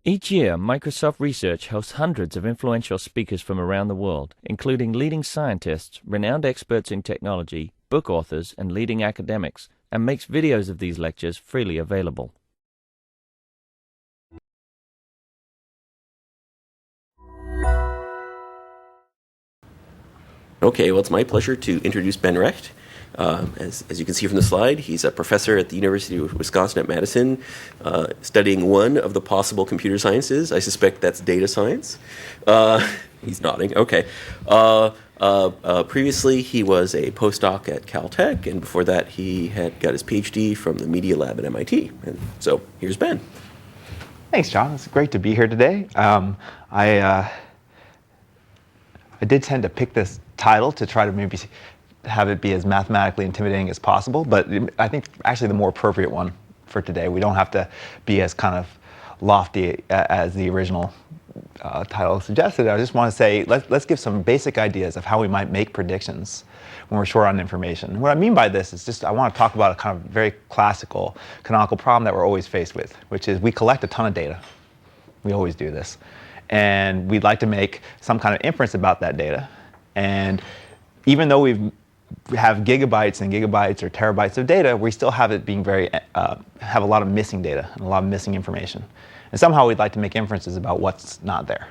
Each year, Microsoft Research hosts hundreds of influential speakers from around the world, including leading scientists, renowned experts in technology, book authors, and leading academics, and makes videos of these lectures freely available. Okay, well, it's my pleasure to introduce Ben Recht. As you can see from the slide, he's a professor at the University of Wisconsin at Madison, studying one of the possible computer sciences. I suspect that's data science. He's nodding. Okay. Previously, he was a postdoc at Caltech, and before that, he had got his PhD from the Media Lab at MIT. And so here's Ben. Thanks, John. It's great to be here today. I did tend to pick this title to try to maybe have it be as mathematically intimidating as possible, but I think actually the more appropriate one for today. We don't have to be as kind of lofty as the original title suggested. I just want to say, let's give some basic ideas of how we might make predictions when we're short on information. What I mean by this is just I want to talk about a kind of very classical canonical problem that we're always faced with, which is we collect a ton of data. We always do this. And we'd like to make some kind of inference about that data. And even though we have gigabytes and gigabytes or terabytes of data, we still have it being have a lot of missing data and a lot of missing information. And somehow we'd like to make inferences about what's not there.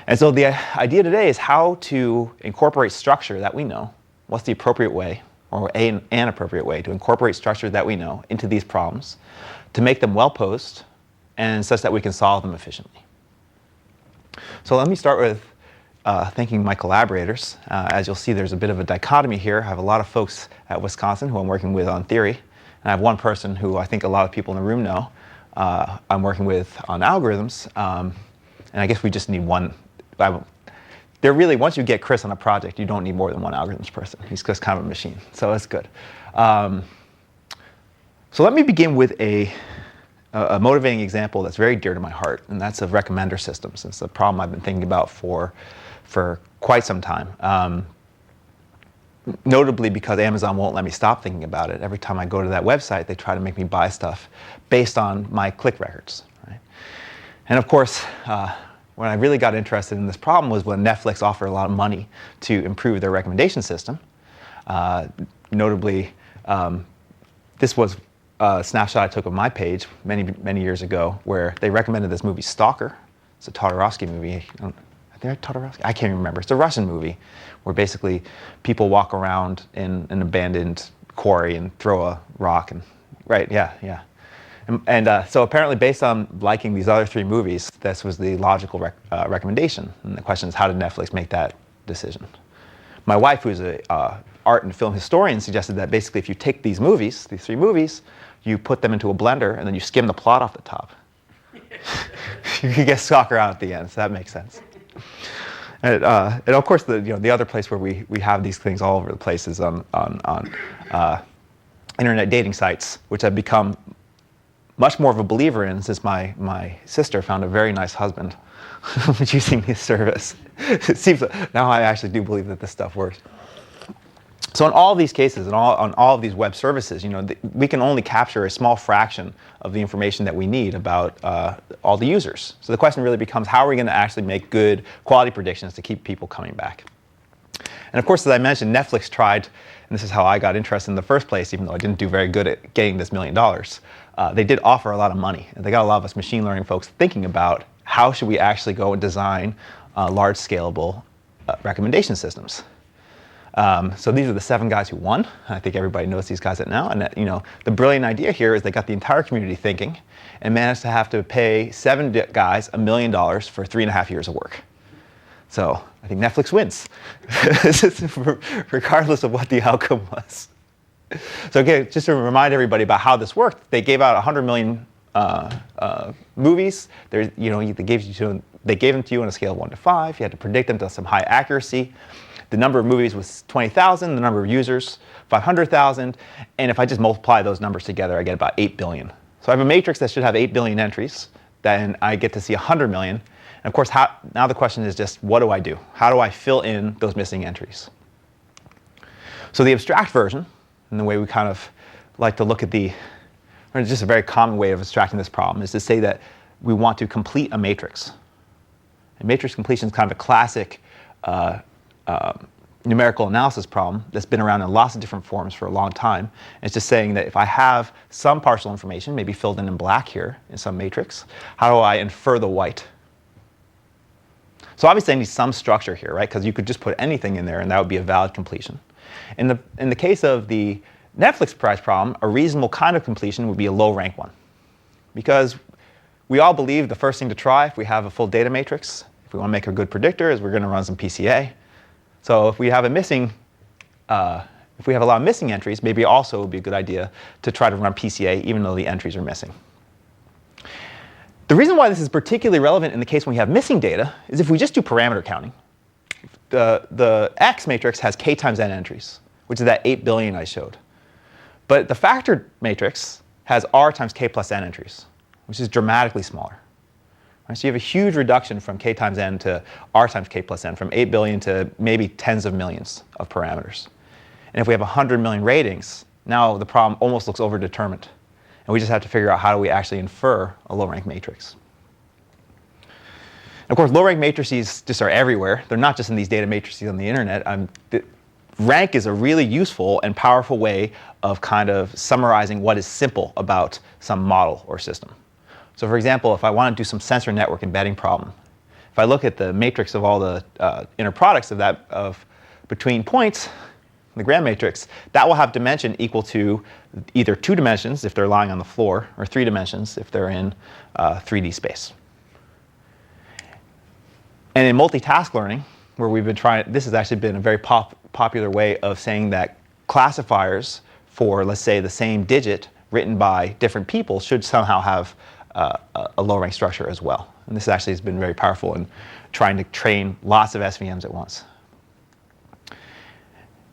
And so the idea today is how to incorporate structure that we know. What's the appropriate way, or an appropriate way, to incorporate structure that we know into these problems, to make them well posed, and such that we can solve them efficiently. So let me start with thanking my collaborators. As you'll see, there's a bit of a dichotomy here. I have a lot of folks at Wisconsin who I'm working with on theory, and I have one person who I think a lot of people in the room know I'm working with on algorithms, and I guess we just need one. Once you get Chris on a project, you don't need more than one algorithms person. He's just kind of a machine, so that's good. So let me begin with a motivating example that's very dear to my heart, and that's of recommender systems. It's a problem I've been thinking about for quite some time, notably because Amazon won't let me stop thinking about it. Every time I go to that website, they try to make me buy stuff based on my click records. Right? And of course, when I really got interested in this problem was when Netflix offered a lot of money to improve their recommendation system. Notably, this was a snapshot I took of my page many years ago, where they recommended this movie Stalker. It's a Todorowsky movie. I can't even remember. It's a Russian movie where basically people walk around in an abandoned quarry and throw a rock. So apparently, based on liking these other three movies, this was the logical recommendation. And the question is, how did Netflix make that decision? My wife, who's an art and film historian, suggested that basically if you take these three movies, you put them into a blender, and then you skim the plot off the top. You can get Stalker out at the end, so that makes sense. And of course, the other place where we have these things all over the place is on internet dating sites, which I've become much more of a believer in since my sister found a very nice husband using this service. It seems now I actually do believe that this stuff works. So in all of these cases, on all of these web services, we can only capture a small fraction of the information that we need about all the users. So the question really becomes, how are we going to actually make good quality predictions to keep people coming back? And of course, as I mentioned, Netflix tried, and this is how I got interested in the first place, even though I didn't do very good at getting this $1 million. They did offer a lot of money, and they got a lot of us machine learning folks thinking about how should we actually go and design large scalable recommendation systems. So these are the 7 guys who won. I think everybody knows these guys now. And the brilliant idea here is they got the entire community thinking and managed to have to pay 7 guys $1 million for 3.5 years of work. So I think Netflix wins, regardless of what the outcome was. So again, just to remind everybody about how this worked, they gave out 100 million movies. They gave them to you on a scale of 1 to 5. You had to predict them to some high accuracy. The number of movies was 20,000, the number of users, 500,000. And if I just multiply those numbers together, I get about 8 billion. So I have a matrix that should have 8 billion entries. Then I get to see 100 million. And of course, now the question is just, what do I do? How do I fill in those missing entries? So the abstract version, and the way we kind of like to look at just a very common way of abstracting this problem, is to say that we want to complete a matrix. And matrix completion is kind of a classic numerical analysis problem that's been around in lots of different forms for a long time. And it's just saying that if I have some partial information, maybe filled in black here in some matrix, how do I infer the white? So obviously I need some structure here, right? Because you could just put anything in there and that would be a valid completion. In the case of the Netflix prize problem, a reasonable kind of completion would be a low rank one. Because we all believe the first thing to try if we have a full data matrix, if we want to make a good predictor, is we're going to run some PCA. So if we have a lot of missing entries, maybe also it would be a good idea to try to run PCA even though the entries are missing. The reason why this is particularly relevant in the case when we have missing data is if we just do parameter counting. The X matrix has k times n entries, which is that 8 billion I showed. But the factored matrix has r times k plus n entries, which is dramatically smaller. Right? So you have a huge reduction from k times n to r times k plus n, from 8 billion to maybe tens of millions of parameters. And if we have 100 million ratings, now the problem almost looks overdetermined. And we just have to figure out how do we actually infer a low-rank matrix. And of course, low-rank matrices just are everywhere. They're not just in these data matrices on the internet. Rank is a really useful and powerful way of kind of summarizing what is simple about some model or system. So for example, if I want to do some sensor network embedding problem, if I look at the matrix of all the inner products of that between points, the Gram matrix, that will have dimension equal to either 2 dimensions if they're lying on the floor, or 3 dimensions if they're in 3D space. And in multitask learning, where we've been trying, this has actually been a very popular way of saying that classifiers for, let's say, the same digit written by different people should somehow have a low-rank structure as well. And this actually has been very powerful in trying to train lots of SVMs at once.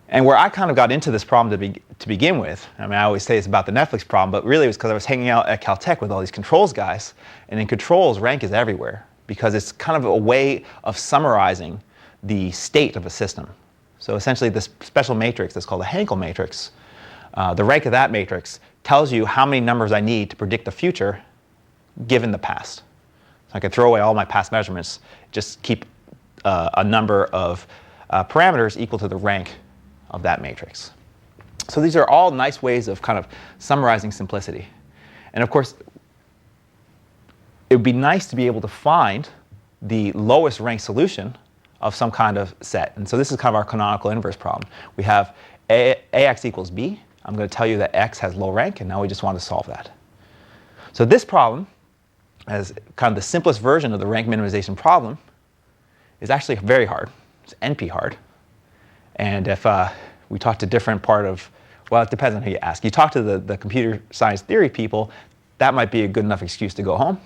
And where I kind of got into this problem to begin with, I mean, I always say it's about the Netflix problem, but really it was because I was hanging out at Caltech with all these controls guys. And in controls, rank is everywhere, because it's kind of a way of summarizing the state of a system. So essentially, this special matrix that's called a Hankel matrix, the rank of that matrix tells you how many numbers I need to predict the future given the past. So I can throw away all my past measurements, just keep a number of parameters equal to the rank of that matrix. So these are all nice ways of kind of summarizing simplicity. And of course, it would be nice to be able to find the lowest ranked solution of some kind of set. And so this is kind of our canonical inverse problem. We have AX equals B. I'm going to tell you that X has low rank, and now we just want to solve that. So this problem, as kind of the simplest version of the rank minimization problem, is actually very hard. It's NP hard. And if we talk to different part of, well, it depends on who you ask. You talk to the computer science theory people, that might be a good enough excuse to go home.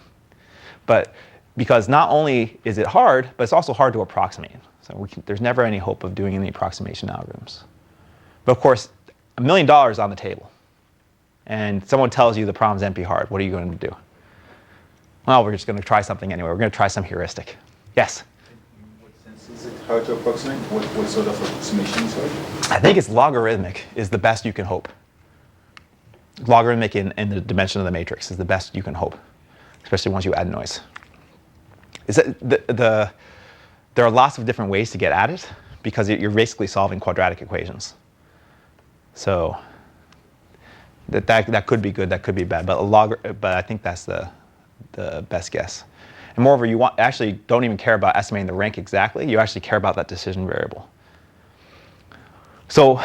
But because not only is it hard, but it's also hard to approximate. So there's never any hope of doing any approximation algorithms. But of course, $1 million on the table. And someone tells you the problem's NP hard. What are you going to do? Well, we're just going to try something anyway. We're going to try some heuristic. Yes? In what sense is it hard to approximate? What sort of approximation is hard? I think it's logarithmic is the best you can hope. Logarithmic in the dimension of the matrix is the best you can hope, especially once you add noise. There are lots of different ways to get at it because you're basically solving quadratic equations. So that could be good, that could be bad, but I think that's the best guess. And moreover, you actually don't even care about estimating the rank exactly. You actually care about that decision variable. So,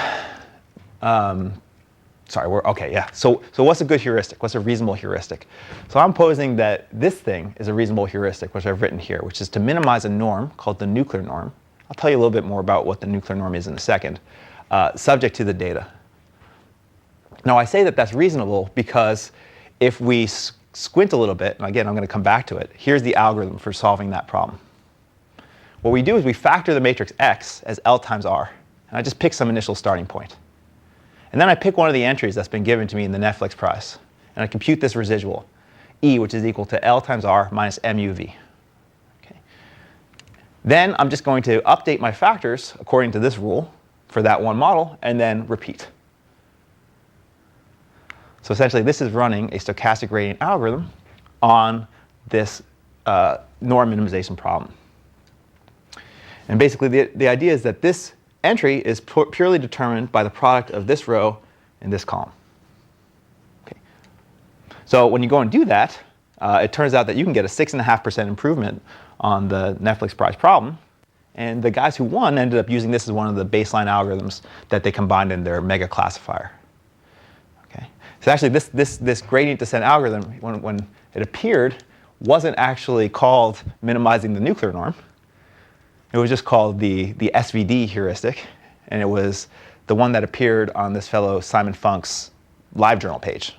okay, yeah. So what's a good heuristic? What's a reasonable heuristic? So I'm posing that this thing is a reasonable heuristic, which I've written here, which is to minimize a norm called the nuclear norm. I'll tell you a little bit more about what the nuclear norm is in a second, subject to the data. Now, I say that that's reasonable because if we squint a little bit, and again, I'm going to come back to it, here's the algorithm for solving that problem. What we do is we factor the matrix X as L times R. And I just pick some initial starting point. And then I pick one of the entries that's been given to me in the Netflix prize. And I compute this residual, E, which is equal to L times R minus MUV. Okay. Then I'm just going to update my factors according to this rule for that one model, and then repeat. So essentially, this is running a stochastic gradient algorithm on this norm minimization problem. And basically, the idea is that this entry is purely determined by the product of this row and this column. Okay. So when you go and do that, it turns out that you can get a 6.5% improvement on the Netflix prize problem. And the guys who won ended up using this as one of the baseline algorithms that they combined in their mega classifier. Okay. So actually, this gradient descent algorithm, when it appeared, wasn't actually called minimizing the nuclear norm. It was just called the SVD heuristic, and it was the one that appeared on this fellow Simon Funk's live journal page,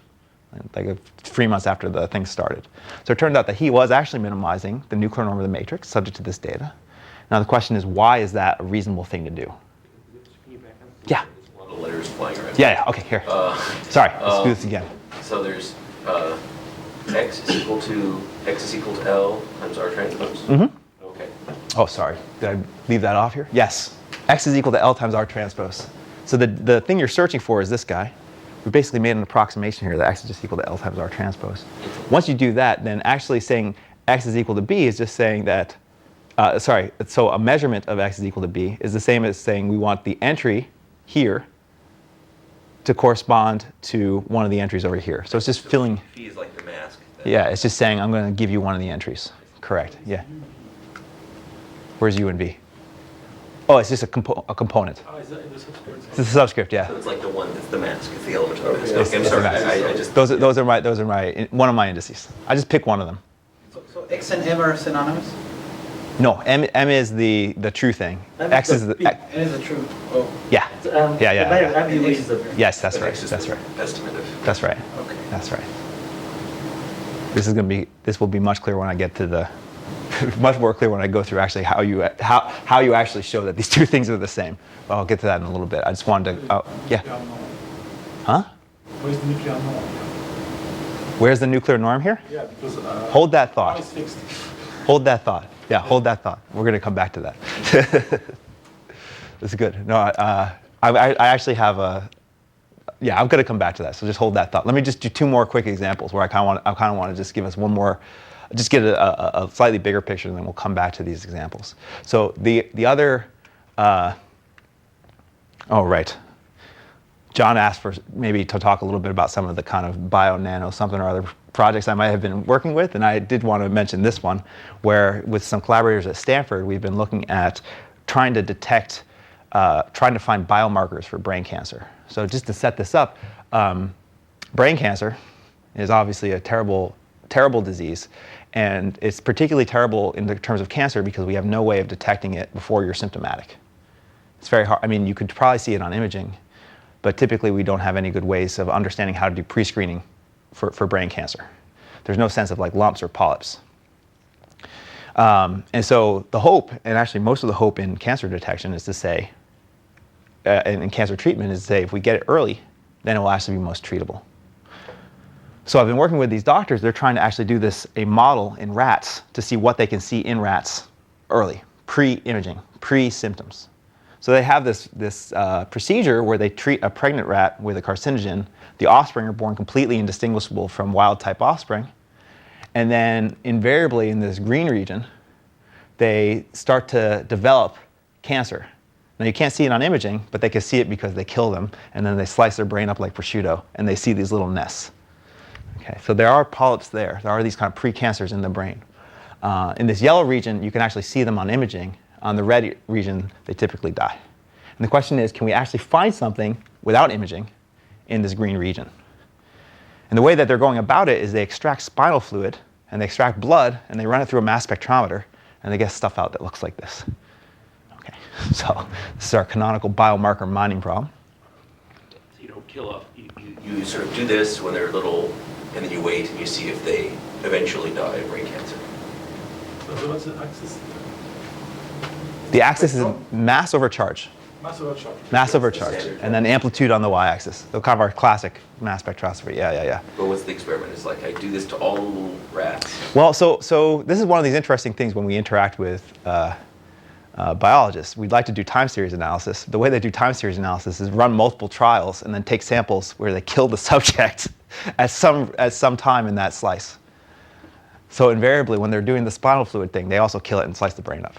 like 3 months after the thing started. So it turned out that he was actually minimizing the nuclear norm of the matrix subject to this data. Now the question is, why is that a reasonable thing to do? Can you back up? Yeah. There's a lot of letters flying around. Yeah, okay, here. Sorry, let's do this again. So there's x is equal to L times R transpose? Mm-hmm. Okay. Oh, sorry. Did I leave that off here? Yes. X is equal to L times R transpose. So the thing you're searching for is this guy. We basically made an approximation here that X is just equal to L times R transpose. Once you do that, then actually saying X is equal to B is just saying that, so a measurement of X is equal to B is the same as saying we want the entry here to correspond to one of the entries over here. So it's just filling. Phi is like the mask. Yeah, it's just saying I'm going to give you one of the entries. Correct, yeah. Where's U and V? Oh, it's just a component. Oh, is that in the subscript? It's a subscript, yeah. So it's like the one that's the mask. It's the element of the mask. Okay. Okay, I'm It's the sorry. mask. I just Those are one of my indices. I just pick one of them. So X and M are synonymous? No, M is the true thing. X is the N is the true. Oh, yeah. Yeah. M is the. Yes, that's right. X is That's the right. estimate of. That's right. Okay. That's right. This will be much clearer when I get to the much more clear when I go through actually how you actually show that these two things are the same. Well, I'll get to that in a little bit. I just wanted to yeah. Huh? Where's the nuclear norm? Where's the nuclear norm here? Yeah, because Hold that thought. is fixed. Hold that thought. Yeah, hold that thought. We're going to come back to that. This is good. No, I actually have a. Yeah, I'm going to come back to that. So just hold that thought. Let me just do two more quick examples where I kind of want to just give us one more, just get a slightly bigger picture, and then we'll come back to these examples. So the other. Oh right. John asked for maybe to talk a little bit about some of the kind of bio-nano something or other projects I might have been working with, and I did want to mention this one, where with some collaborators at Stanford, we've been looking at trying to detect, trying to find biomarkers for brain cancer. So just to set this up, brain cancer is obviously a terrible, terrible disease, and it's particularly terrible in the terms of cancer because we have no way of detecting it before you're symptomatic. It's very hard. I mean, you could probably see it on imaging, but typically we don't have any good ways of understanding how to do pre-screening for brain cancer. There's no sense of like lumps or polyps. And so the hope, and actually most of the hope in cancer detection is to say, in cancer treatment is to say, if we get it early, then it will actually be most treatable. So I've been working with these doctors. They're trying to actually do a model in rats to see what they can see in rats early, pre-imaging, pre-symptoms. So they have this procedure where they treat a pregnant rat with a carcinogen. The offspring are born completely indistinguishable from wild-type offspring. And then invariably in this green region, they start to develop cancer. Now you can't see it on imaging, but they can see it because they kill them, and then they slice their brain up like prosciutto, and they see these little nests. Okay, so there are polyps there. There are these kind of pre-cancers in the brain. In this yellow region, you can actually see them on imaging. On the red region, they typically die. And the question is, can we actually find something without imaging in this green region? And the way that they're going about it is they extract spinal fluid, and they extract blood, and they run it through a mass spectrometer, and they get stuff out that looks like this. Okay, so this is our canonical biomarker mining problem. So you don't kill off. You sort of do this when they're little, and then you wait and you see if they eventually die of brain cancer. So what's the axis? The axis is mass over charge. Mass over charge. Mass over charge. And then amplitude on the y-axis. So kind of our classic mass spectroscopy. Yeah. But what's the experiment? It's like I do this to all rats. Well, so this is one of these interesting things when we interact with biologists. We'd like to do time series analysis. The way they do time series analysis is run multiple trials and then take samples where they kill the subject at some time in that slice. So invariably, when they're doing the spinal fluid thing, they also kill it and slice the brain up.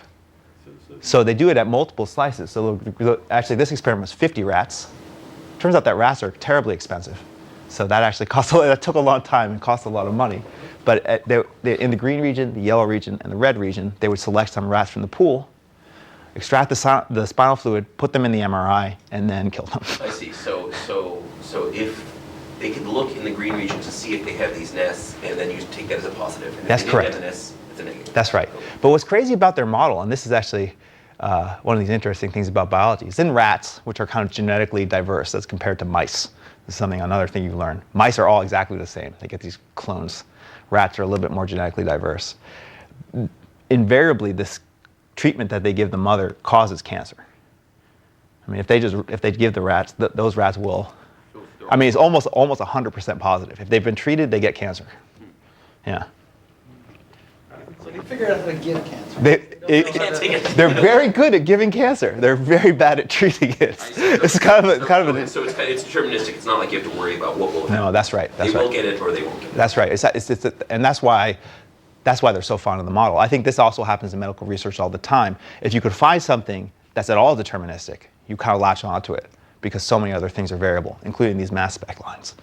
So they do it at multiple slices. So actually, this experiment was 50 rats. Turns out that rats are terribly expensive. So that actually that took a long time and cost a lot of money. But in the green region, the yellow region, and the red region, they would select some rats from the pool, extract the spinal fluid, put them in the MRI, and then kill them. I see. So if they could look in the green region to see if they have these nests, and then you take that as a positive. And That's if they correct. didn't have the nests, it's a negative. That's right. But what's crazy about their model, and this is actually one of these interesting things about biology, is in rats, which are kind of genetically diverse as compared to mice. This is another thing you learn. Mice are all exactly the same. They get these clones. Rats are a little bit more genetically diverse. Invariably, this treatment that they give the mother causes cancer. I mean, if they give the rats, those rats will. I mean, it's almost 100% positive. If they've been treated, they get cancer. Yeah. So they figured out how to give cancer. They're very good at giving cancer. They're very bad at treating it. It's kind of a. So it's deterministic. It's not like you have to worry about what will happen. No, that's right. They will get it or they won't get it. That's right. And that's why they're so fond of the model. I think this also happens in medical research all the time. If you could find something that's at all deterministic, you kind of latch onto it because so many other things are variable, including these mass spec lines.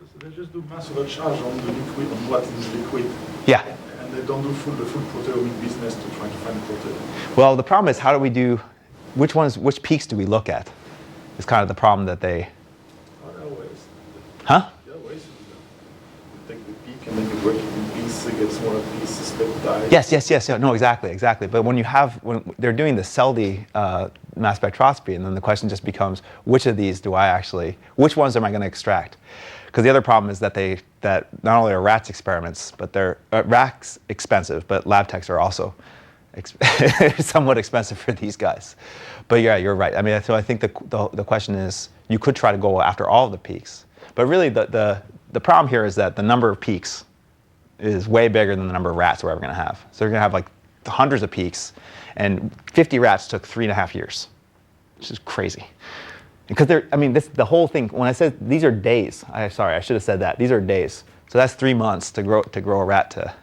So they just do mass over charge on the liquid, on what is liquid. Yeah. And they don't do the full proteomic business to try to find the protein. Well, the problem is, how do we do, which peaks do we look at? Is kind of the problem that they. There are ways. Huh? There are ways to do that. You take the peak and then you break it in pieces, you get smaller pieces, peptides. Yes. No, exactly. But when they're doing the CELD mass spectroscopy, and then the question just becomes, which ones am I going to extract? Because the other problem is that not only are rats experiments, but they're rats expensive, but lab techs are also somewhat expensive for these guys. But yeah, you're right. I mean, so I think the question is, you could try to go after all of the peaks, but really the problem here is that the number of peaks is way bigger than the number of rats we're ever going to have. So you're going to have like hundreds of peaks, and 50 rats took 3.5 years, which is crazy. Because the whole thing, when I said these are days, I should have said that. These are days. So that's 3 months to grow a rat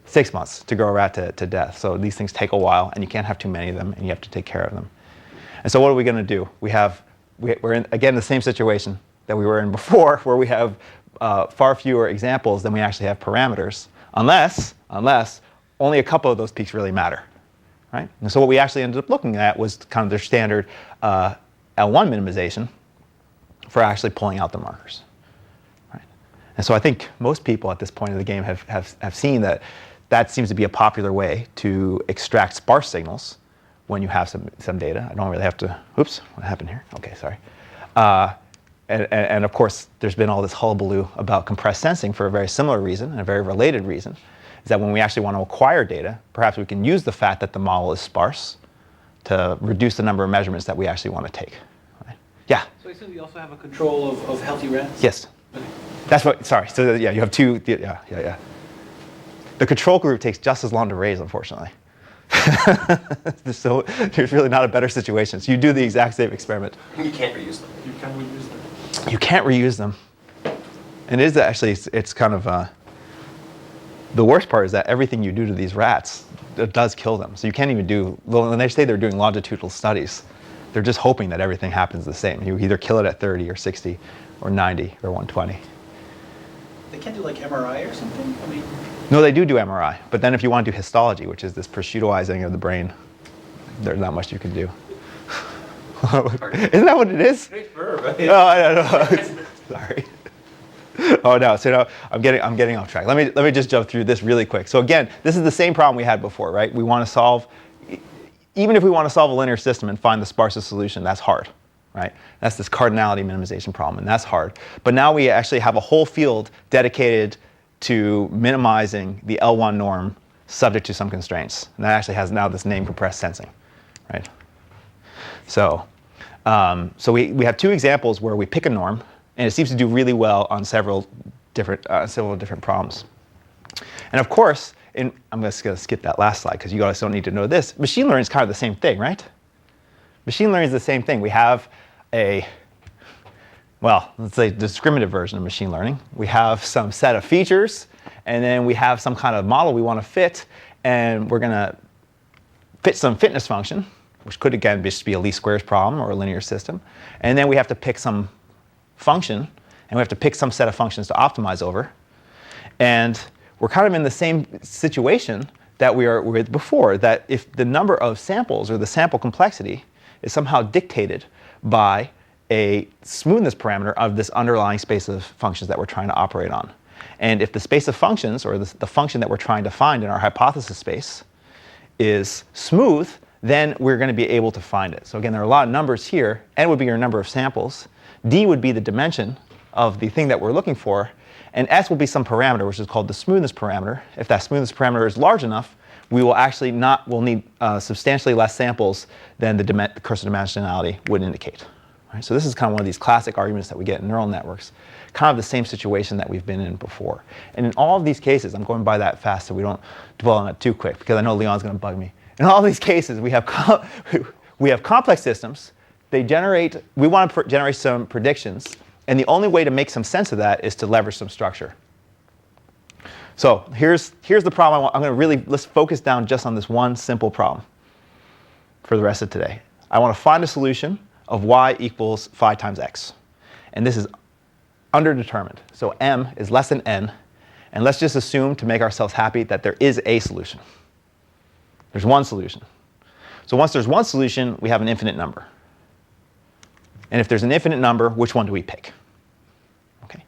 6 months to grow a rat to death. So these things take a while, and you can't have too many of them, and you have to take care of them. And so what are we going to do? We're in, again, the same situation that we were in before, where we have far fewer examples than we actually have parameters, unless only a couple of those peaks really matter, right? And so what we actually ended up looking at was kind of their standard L1 minimization for actually pulling out the markers, right? And so I think most people at this point in the game have seen that seems to be a popular way to extract sparse signals when you have some data. I don't really have to. Oops, what happened here? Okay, sorry. And of course, there's been all this hullabaloo about compressed sensing for a very similar reason, and a very related reason, is that when we actually want to acquire data, perhaps we can use the fact that the model is sparse to reduce the number of measurements that we actually want to take. Right? Yeah? So I assume you also have a control of healthy rats? Yes. Okay. That's what, sorry. So yeah, you have two, yeah. The control group takes just as long to raise, unfortunately. So there's really not a better situation. So you do the exact same experiment. You can't reuse them. You can reuse them. You can't reuse them. And it is actually, it's kind of, the worst part is that everything you do to these rats, it does kill them. So you can't even when they say they're doing longitudinal studies, they're just hoping that everything happens the same. You either kill it at 30 or 60 or 90 or 120. They can't do like MRI or something? I mean, No, they do MRI. But then if you want to do histology, which is this prosciuttoizing of the brain, there's not much you can do. Isn't that what it is? great verb. Oh, I don't know. Sorry. Oh no! So now I'm getting off track. Let me just jump through this really quick. So again, this is the same problem we had before, right? We want to solve, even if we want to solve a linear system and find the sparsest solution, that's hard, right? That's this cardinality minimization problem, and that's hard. But now we actually have a whole field dedicated to minimizing the L1 norm subject to some constraints, and that actually has now this name compressed sensing, right? So, we have two examples where we pick a norm, and it seems to do really well on several different problems. And of course, I'm just going to skip that last slide because you guys don't need to know this. Machine learning is kind of the same thing, right? Machine learning is the same thing. We have let's say discriminative version of machine learning. We have some set of features, and then we have some kind of model we want to fit, and we're going to fit some fitness function, which could again just be a least squares problem or a linear system. And then we have to pick some function, and we have to pick some set of functions to optimize over. And we're kind of in the same situation that we were with before, that if the number of samples or the sample complexity is somehow dictated by a smoothness parameter of this underlying space of functions that we're trying to operate on. And if the space of functions, or the function that we're trying to find in our hypothesis space, is smooth, then we're going to be able to find it. So again, there are a lot of numbers here. N would be your number of samples. D would be the dimension of the thing that we're looking for. And S will be some parameter, which is called the smoothness parameter. If that smoothness parameter is large enough, we will actually we'll need substantially less samples than the cursor dimensionality would indicate. Right? So this is kind of one of these classic arguments that we get in neural networks, kind of the same situation that we've been in before. And in all of these cases, I'm going by that fast so we don't dwell on it too quick, because I know Leon's going to bug me. In all these cases, we have complex systems. We want to generate some predictions. And the only way to make some sense of that is to leverage some structure. So here's the problem. Let's focus down just on this one simple problem for the rest of today. I want to find a solution of y equals phi times x. And this is underdetermined. So m is less than n. And let's just assume, to make ourselves happy, that there is a solution. There's one solution. So once there's one solution, we have an infinite number. And if there's an infinite number, which one do we pick? Okay.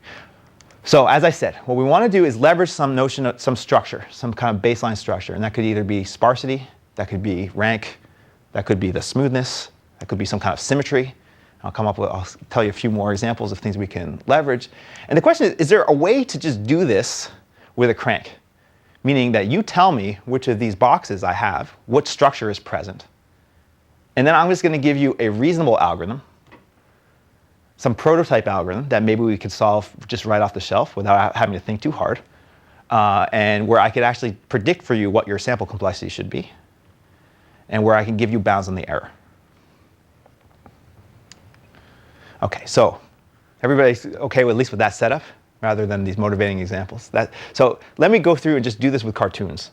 So as I said, what we want to do is leverage some notion of some structure, some kind of baseline structure. And that could either be sparsity, that could be rank, that could be the smoothness, that could be some kind of symmetry. I'll tell you a few more examples of things we can leverage. And the question is there a way to just do this with a crank? Meaning that you tell me which of these boxes I have, what structure is present. And then I'm just going to give you a reasonable algorithm, some prototype algorithm that maybe we could solve just right off the shelf without having to think too hard, and where I could actually predict for you what your sample complexity should be, and where I can give you bounds on the error. OK, so everybody's OK at least with that setup, rather than these motivating examples. So let me go through and just do this with cartoons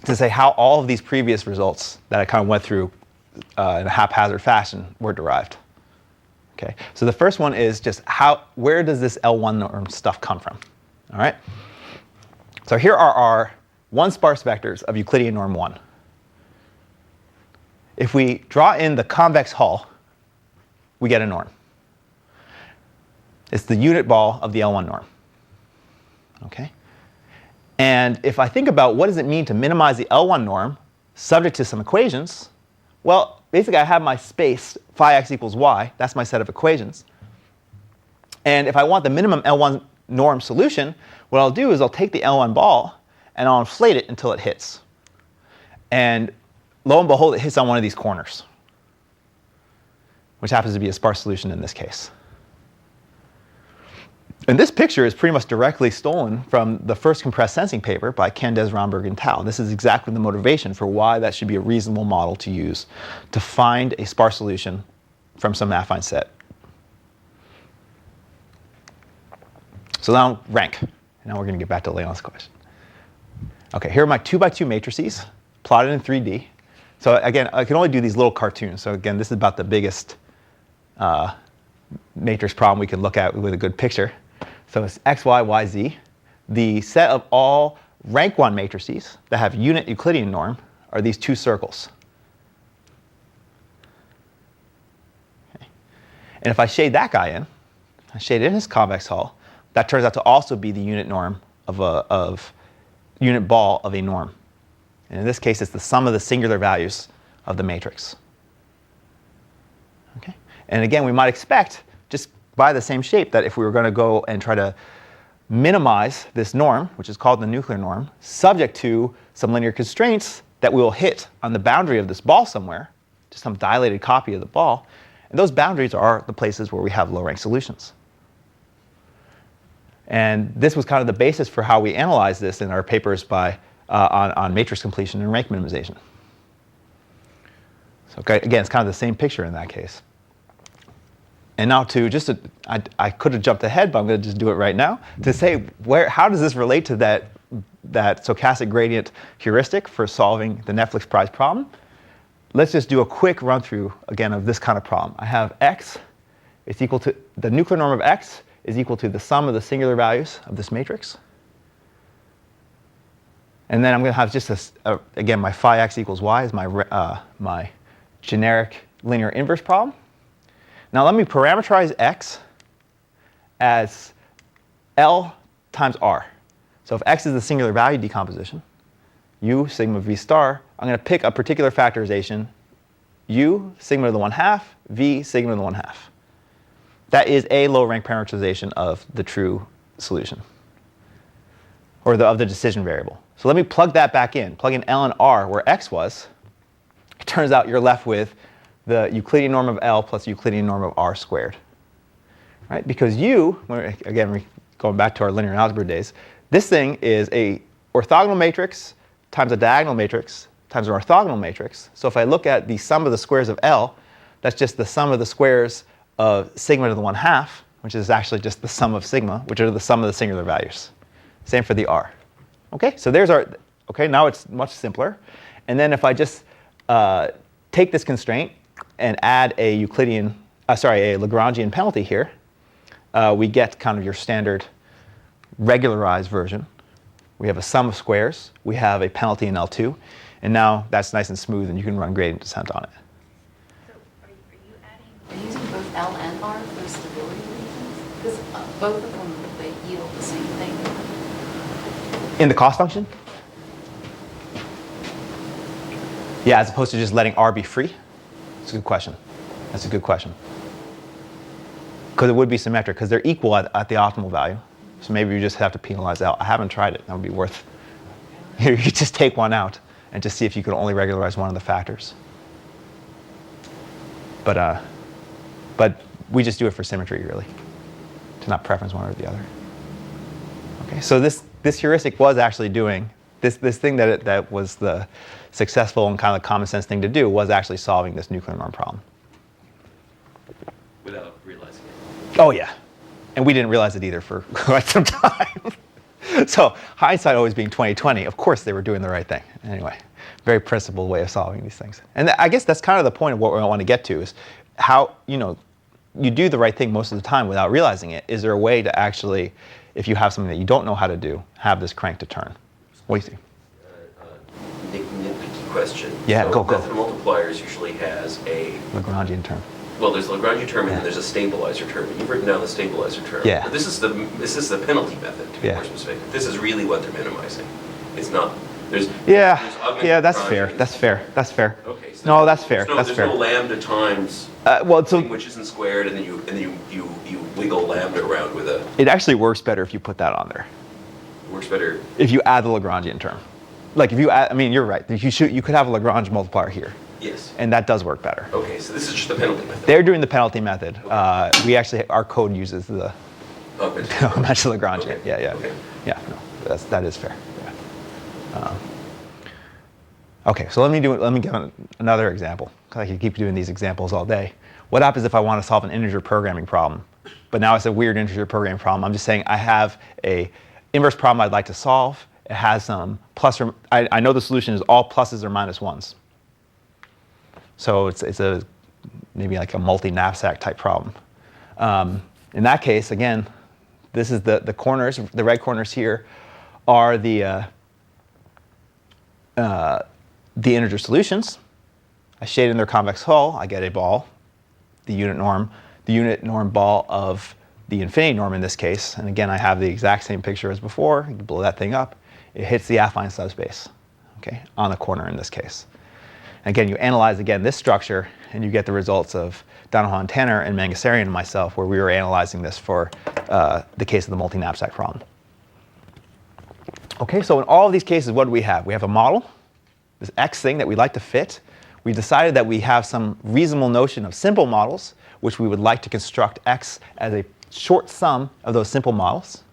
to say how all of these previous results that I kind of went through in a haphazard fashion were derived. Okay, so the first one is just where does this L1 norm stuff come from? All right. So here are our one sparse vectors of Euclidean norm 1. If we draw in the convex hull, we get a norm. It's the unit ball of the L1 norm. Okay? And if I think about what does it mean to minimize the L1 norm subject to some equations, well, basically I have my space phi x equals y. That's my set of equations. And if I want the minimum L1 norm solution, what I'll do is I'll take the L1 ball and I'll inflate it until it hits. And lo and behold, it hits on one of these corners, which happens to be a sparse solution in this case. And this picture is pretty much directly stolen from the first compressed sensing paper by Candes, Romberg, and Tao. This is exactly the motivation for why that should be a reasonable model to use to find a sparse solution from some affine set. So now rank. Now we're going to get back to Leon's question. OK, here are my 2x2 matrices plotted in 3D. So again, I can only do these little cartoons. So again, this is about the biggest matrix problem we can look at with a good picture. So it's x, y, y, z. The set of all rank 1 matrices that have unit Euclidean norm are these two circles. Okay. And if I shade that guy in, I shade in his convex hull, that turns out to also be the unit norm of unit ball of a norm. And in this case, it's the sum of the singular values of the matrix. Okay. And again, we might expect, just by the same shape, that if we were going to go and try to minimize this norm, which is called the nuclear norm, subject to some linear constraints that we will hit on the boundary of this ball somewhere, just some dilated copy of the ball. And those boundaries are the places where we have low-rank solutions. And this was kind of the basis for how we analyzed this in our papers on matrix completion and rank minimization. So again, it's kind of the same picture in that case. And now I could have jumped ahead, but I'm going to just do it right now to say how does this relate to that stochastic gradient heuristic for solving the Netflix prize problem? Let's just do a quick run through again of this kind of problem. I have x is equal to the nuclear norm of x is equal to the sum of the singular values of this matrix. And then I'm going to have just again, my phi x equals y is my generic linear inverse problem. Now let me parameterize x as L times R. So if x is the singular value decomposition, u sigma v star, I'm going to pick a particular factorization, u sigma to the 1/2, v sigma to the 1/2. That is a low rank parameterization of the true solution, or of the decision variable. So let me plug that back in. Plug in L and R where x was. It turns out you're left with the Euclidean norm of L plus Euclidean norm of R squared. Right? Because u, again, going back to our linear algebra days, this thing is a orthogonal matrix times a diagonal matrix times an orthogonal matrix. So if I look at the sum of the squares of L, that's just the sum of the squares of sigma to the 1/2, which is actually just the sum of sigma, which are the sum of the singular values. Same for the R. Okay, so there's our, okay, now it's much simpler. And then if I just take this constraint and add a a Lagrangian penalty here, we get kind of your standard regularized version. We have a sum of squares. We have a penalty in L2. And now that's nice and smooth, and you can run gradient descent on it. So are you using both L and R for stability reasons? Because both of them, they yield the same thing. In the cost function? Yeah, as opposed to just letting R be free? That's a good question. That's a good question. Because it would be symmetric, because they're equal at the optimal value. So maybe you just have to penalize L. I haven't tried it. That would be worth. You just take one out and just see if you could only regularize one of the factors. But we just do it for symmetry, really, to not preference one or the other. Okay, so this heuristic was actually doing this thing that was the successful and kind of common sense thing to do was actually solving this nuclear norm problem. Without realizing it. Oh yeah, and we didn't realize it either for quite some time. So hindsight always being 20/20, of course they were doing the right thing. Anyway, very principled way of solving these things. And I guess that's kind of the point of what we want to get to is how, you do the right thing most of the time without realizing it. Is there a way to actually, if you have something that you don't know how to do, have this crank to turn? What do you think? Nitpicky question. Yeah, so go. Method multipliers usually has a Lagrangian term. Well, there's a Lagrangian term and then there's a stabilizer term. You've written down the stabilizer term. Yeah. But this is the penalty method, to be more specific. This is really what they're minimizing. It's not. There's that's fair. That's fair. Okay. So no, that's fair. There's no lambda times thing which isn't squared, and then you wiggle lambda around with a. It actually works better if you put that on there. Works better if you add the Lagrangian term. Like if you add, you're right. You could have a Lagrange multiplier here. Yes. And that does work better. Okay, so this is just the penalty method. They're doing the penalty method. Okay. Our code uses the Lagrangian. Okay. Yeah. Okay. Yeah. No, that is fair. Yeah. Okay, so let me give another example, because I could keep doing these examples all day. What happens if I want to solve an integer programming problem? But now it's a weird integer programming problem. I'm just saying I have a inverse problem I'd like to solve. It has some plus or I know the solution is all pluses or minus ones. So it's a maybe like a multi-knapsack type problem. In that case, again, this is the corners. The red corners here are the integer solutions. I shade in their convex hull. I get a ball, the unit norm ball of the infinity norm in this case. And again, I have the exact same picture as before. You blow that thing up. It hits the affine subspace, okay, on the corner in this case. And again, you analyze again this structure, and you get the results of Donovan Tanner and Mangasarian and myself, where we were analyzing this for the case of the multi-knapsack problem. Okay, so in all of these cases, what do we have? We have a model, this X thing that we'd like to fit. We decided that we have some reasonable notion of simple models, which we would like to construct X as a short sum of those simple models.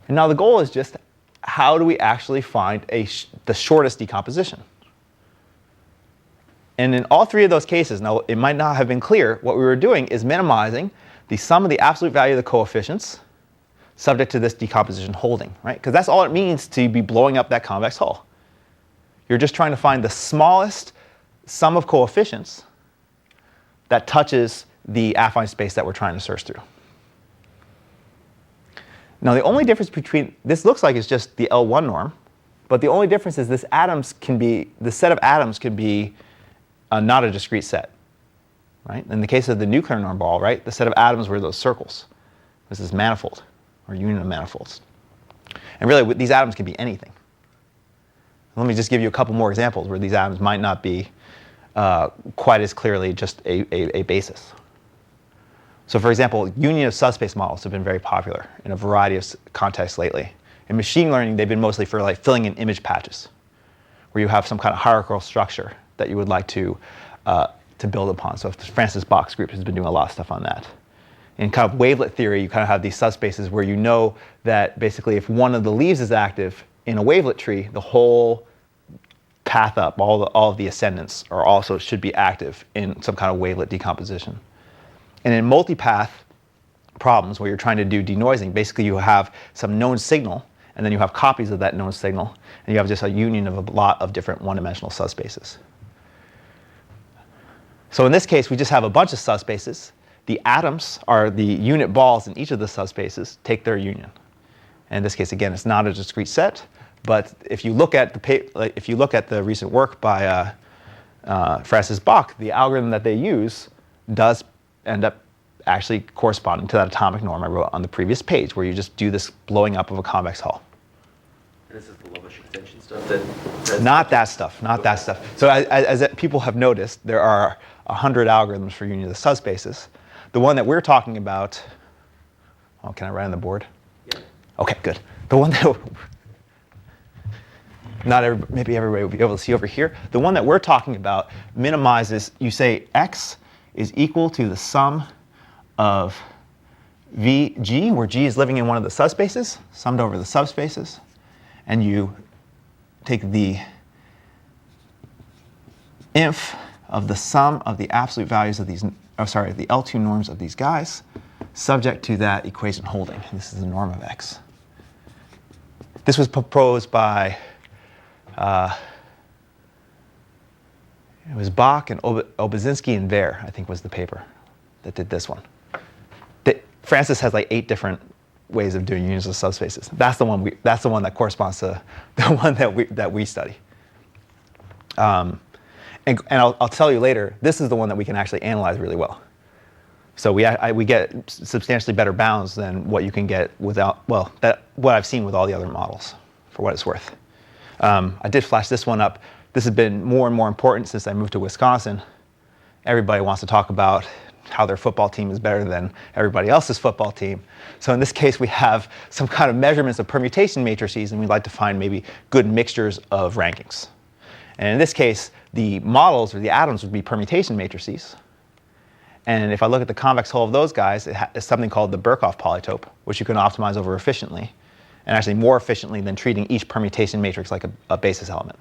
And now the goal is just how do we actually find the shortest decomposition? And in all three of those cases, now it might not have been clear, what we were doing is minimizing the sum of the absolute value of the coefficients subject to this decomposition holding, right? Because that's all it means to be blowing up that convex hull. You're just trying to find the smallest sum of coefficients that touches the affine space that we're trying to search through. Now the only difference between, this looks like it's just the L1 norm, but the only difference is this set of atoms can be not a discrete set, right? In the case of the nuclear norm ball, right, the set of atoms were those circles. This is manifold, or union of manifolds. And really, these atoms can be anything. Let me just give you a couple more examples where these atoms might not be quite as clearly just a basis. So for example, union of subspace models have been very popular in a variety of contexts lately. In machine learning, they've been mostly for like filling in image patches, where you have some kind of hierarchical structure that you would like to build upon. So Francis Bach's group has been doing a lot of stuff on that. In kind of wavelet theory, you kind of have these subspaces where you know that basically if one of the leaves is active in a wavelet tree, the whole path up, all of the ascendants are also should be active in some kind of wavelet decomposition. And in multipath problems where you're trying to do denoising, basically you have some known signal, and then you have copies of that known signal, and you have just a union of a lot of different one-dimensional subspaces. So in this case, we just have a bunch of subspaces. The atoms are the unit balls in each of the subspaces, take their union. And in this case, again, it's not a discrete set, but if you look at the recent work by Francis Bach, the algorithm that they use does end up actually corresponding to that atomic norm I wrote on the previous page, where you just do this blowing up of a convex hull. And this is the Lovish extension stuff that... Not that stuff, not that stuff. So as people have noticed, there are 100 algorithms for union of the subspaces. The one that we're talking about, oh, can I write on the board? Yeah. Okay, good. The one that, maybe everybody will be able to see over here. The one that we're talking about minimizes, you say x is equal to the sum of Vg, where G is living in one of the subspaces, summed over the subspaces, and you take the inf of the sum of the absolute values of these, the L2 norms of these guys, subject to that equation holding. This is the norm of x. This was proposed by, it was Bach and Obozinski and Ver, I think was the paper that did this one. Francis has like 8 different ways of doing unions of subspaces. That's the one that corresponds to the one that we study. And I'll tell you later, this is the one that we can actually analyze really well. So we get substantially better bounds than what you can get without, well, what I've seen with all the other models, for what it's worth. I did flash this one up. This has been more and more important since I moved to Wisconsin. Everybody wants to talk about how their football team is better than everybody else's football team. So in this case, we have some kind of measurements of permutation matrices, and we'd like to find maybe good mixtures of rankings. And in this case, the models or the atoms would be permutation matrices. And if I look at the convex hull of those guys, it's something called the Birkhoff polytope, which you can optimize over efficiently, and actually more efficiently than treating each permutation matrix like a basis element.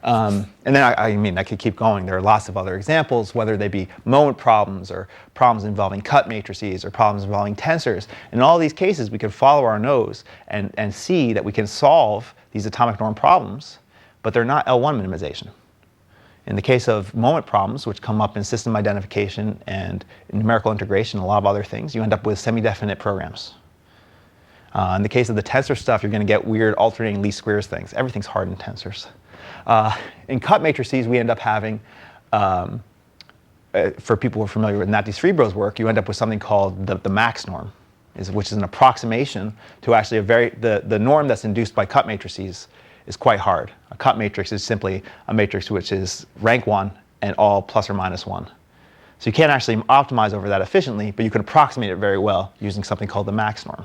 And then, I could keep going. There are lots of other examples, whether they be moment problems or problems involving cut matrices or problems involving tensors. In all these cases, we can follow our nose and see that we can solve these atomic norm problems, but they're not L1 minimization. In the case of moment problems, which come up in system identification and numerical integration, a lot of other things, you end up with semi-definite programs. In the case of the tensor stuff, you're going to get weird alternating least squares things. Everything's hard in tensors. In cut matrices, we end up having, for people who are familiar with Nati Srebro's work, you end up with something called the max norm, which is an approximation to actually the norm that's induced by cut matrices is quite hard. A cut matrix is simply a matrix which is rank 1 and all plus or minus 1. So you can't actually optimize over that efficiently, but you can approximate it very well using something called the max norm.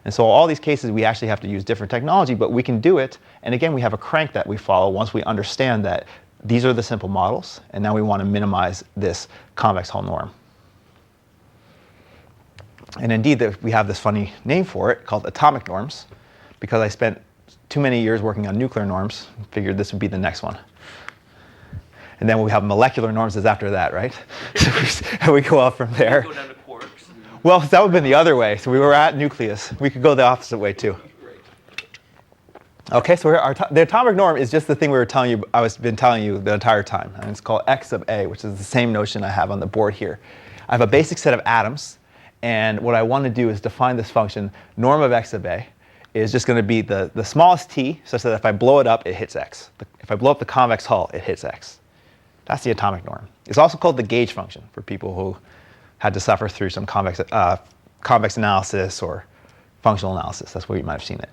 And so all these cases, we actually have to use different technology, but we can do it. And again, we have a crank that we follow once we understand that these are the simple models, and now we want to minimize this convex hull norm. And indeed, we have this funny name for it called atomic norms, because I spent too many years working on nuclear norms, figured this would be the next one. And then we have molecular norms is after that, right? And we go up from there. Go down to quarks. Well, that would have been the other way. So we were at nucleus. We could go the opposite way too. Okay, so the atomic norm is just the thing I've been telling you the entire time. And it's called x of a, which is the same notion I have on the board here. I have a basic set of atoms. And what I want to do is define this function, norm of x of a, is just going to be the smallest t, such that if I blow it up, it hits x. If I blow up the convex hull, it hits x. That's the atomic norm. It's also called the gauge function for people who had to suffer through some convex analysis or functional analysis. That's where you might have seen it.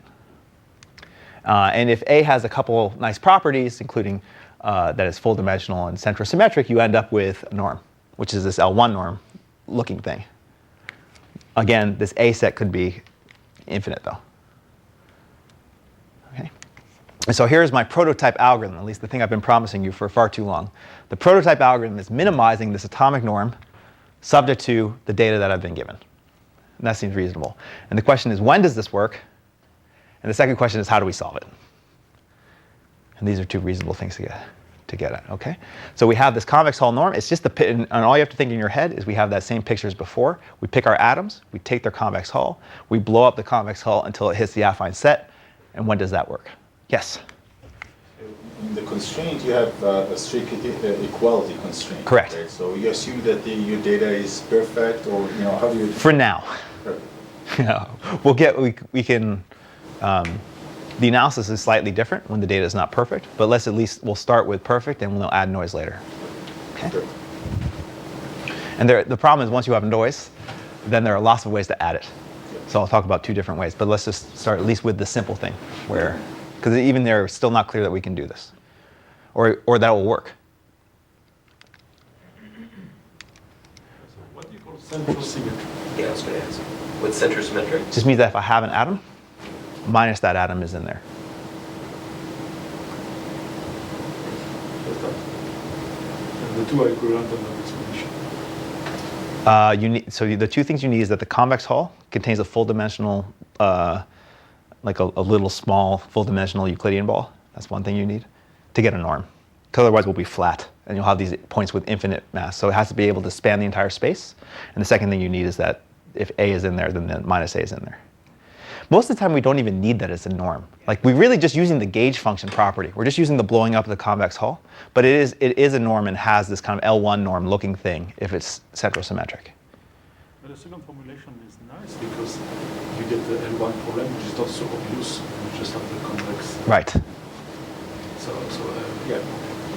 And if A has a couple nice properties, including that it's full dimensional and centrosymmetric, you end up with a norm, which is this L1 norm looking thing. Again, this A set could be infinite, though. Okay. And so here's my prototype algorithm, at least the thing I've been promising you for far too long. The prototype algorithm is minimizing this atomic norm subject to the data that I've been given. And that seems reasonable. And the question is, when does this work? And the second question is, how do we solve it? And these are two reasonable things to get at. Okay? So we have this convex hull norm. It's just and all you have to think in your head is we have that same picture as before. We pick our atoms. We take their convex hull. We blow up the convex hull until it hits the affine set. And when does that work? Yes? In the constraint, you have a strict equality constraint. Correct. Right? So you assume that your data is perfect, or how do you? For now. We can. The analysis is slightly different when the data is not perfect, but we'll start with perfect and we'll add noise later. Okay. Sure. And the problem is once you have noise, then there are lots of ways to add it. So I'll talk about two different ways, but let's just start at least with the simple thing, because even there, it's still not clear that we can do this, or that will work. So what do you call central symmetry? Yeah, I was going to ask. What's centrosymmetric? Just means that if I have an atom, minus that atom is in there. And the two are equivalent on the explanation. So the two things you need is that the convex hull contains a full dimensional, like a little small full dimensional Euclidean ball. That's one thing you need to get a norm. Because otherwise we'll be flat, and you'll have these points with infinite mass. So it has to be able to span the entire space. And the second thing you need is that if A is in there, then the minus A is in there. Most of the time, we don't even need that as a norm. Like, we're really just using the gauge function property. We're just using the blowing up of the convex hull. But it is a norm and has this kind of L1 norm looking thing if it's centrosymmetric. But the second formulation is nice because you get the L1 problem, which is not so obvious. You just have the convex. Right. Yeah.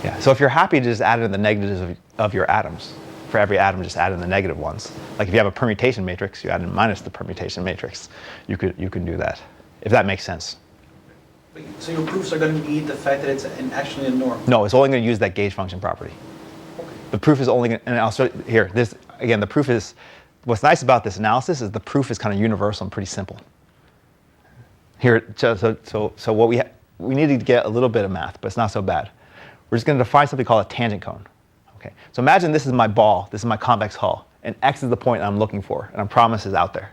Yeah. So if you're happy to just add in the negatives of your atoms, for every atom, just add in the negative ones. Like if you have a permutation matrix, you add in minus the permutation matrix. You can do that, if that makes sense. So your proofs are going to need the fact that it's actually a norm? No, it's only going to use that gauge function property. Okay. The proof is only going to, and I'll show you here. This again, the proof is, what's nice about this analysis is the proof is kind of universal and pretty simple. Here, so what we need to get a little bit of math, but it's not so bad. We're just going to define something called a tangent cone. Okay. So imagine this is my ball, this is my convex hull, and x is the point I'm looking for, and I promise is out there.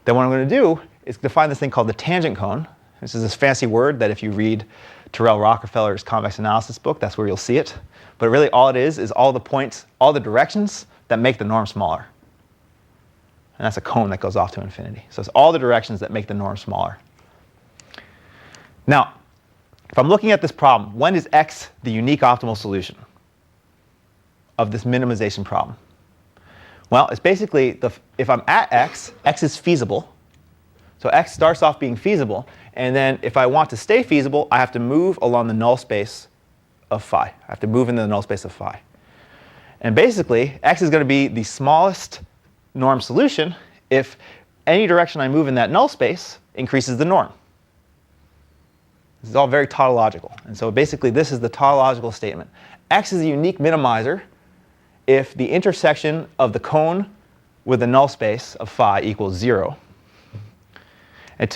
Then what I'm going to do is define this thing called the tangent cone. This is this fancy word that if you read Terrell Rockefeller's convex analysis book, that's where you'll see it. But really all it is all the points, all the directions that make the norm smaller. And that's a cone that goes off to infinity. So it's all the directions that make the norm smaller. Now, if I'm looking at this problem, when is x the unique optimal solution of this minimization problem? Well, it's basically, if I'm at x is feasible. So x starts off being feasible. And then if I want to stay feasible, I have to move along the null space of phi. I have to move into the null space of phi. And basically, x is going to be the smallest norm solution if any direction I move in that null space increases the norm. This is all very tautological. And so basically, this is the tautological statement. X is a unique minimizer if the intersection of the cone with the null space of phi equals 0. And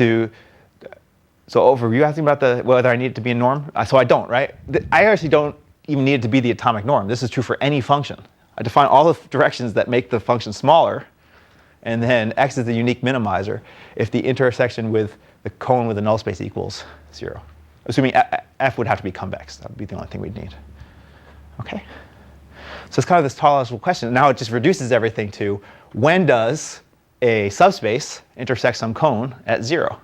so you're asking about whether I need it to be a norm? So I don't, right? I actually don't even need it to be the atomic norm. This is true for any function. I define all the directions that make the function smaller, and then x is the unique minimizer if the intersection with the cone with the null space equals 0. Assuming f would have to be convex. That would be the only thing we'd need. Okay. So it's kind of this tautological question. Now it just reduces everything to when does a subspace intersect some cone at 0?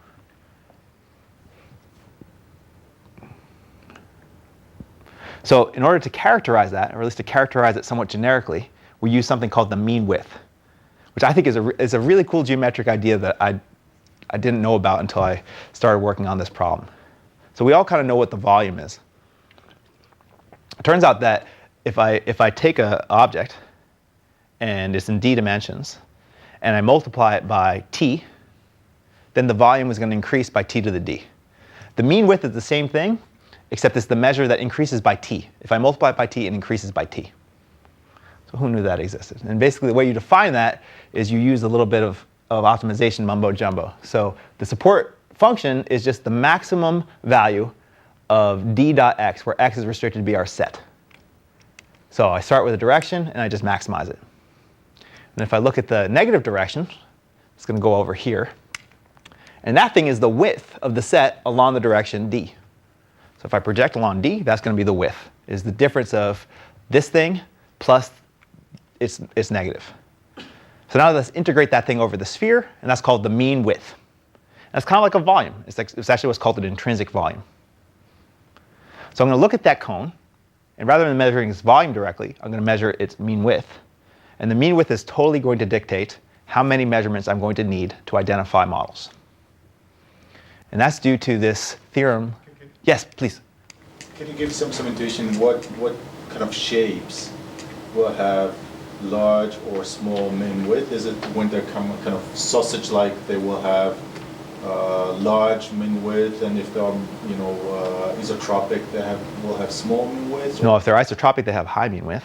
So in order to characterize that, or at least to characterize it somewhat generically, we use something called the mean width, which I think is a really cool geometric idea that I didn't know about until I started working on this problem. So we all kind of know what the volume is. It turns out that if I take an object and it's in d dimensions and I multiply it by t, then the volume is going to increase by t to the d. The mean width is the same thing, except it's the measure that increases by t. If I multiply it by t, it increases by t. So who knew that existed? And basically the way you define that is you use a little bit of optimization mumbo jumbo. So the support function is just the maximum value of d dot x, where x is restricted to be our set. So I start with a direction and I just maximize it. And if I look at the negative direction, it's going to go over here. And that thing is the width of the set along the direction d. So if I project along d, that's going to be the width, is the difference of this thing plus its negative. So now let's integrate that thing over the sphere, and that's called the mean width. That's kind of like a volume. It's actually what's called an intrinsic volume. So I'm going to look at that cone, and rather than measuring its volume directly, I'm going to measure its mean width. And the mean width is totally going to dictate how many measurements I'm going to need to identify models. And that's due to this theorem. Yes, please. Can you give some intuition what kind of shapes will have large or small mean width? Is it when they're kind of sausage-like, they will have large mean width, and if they're isotropic, will have small mean width? No, if they're isotropic, they have high mean width,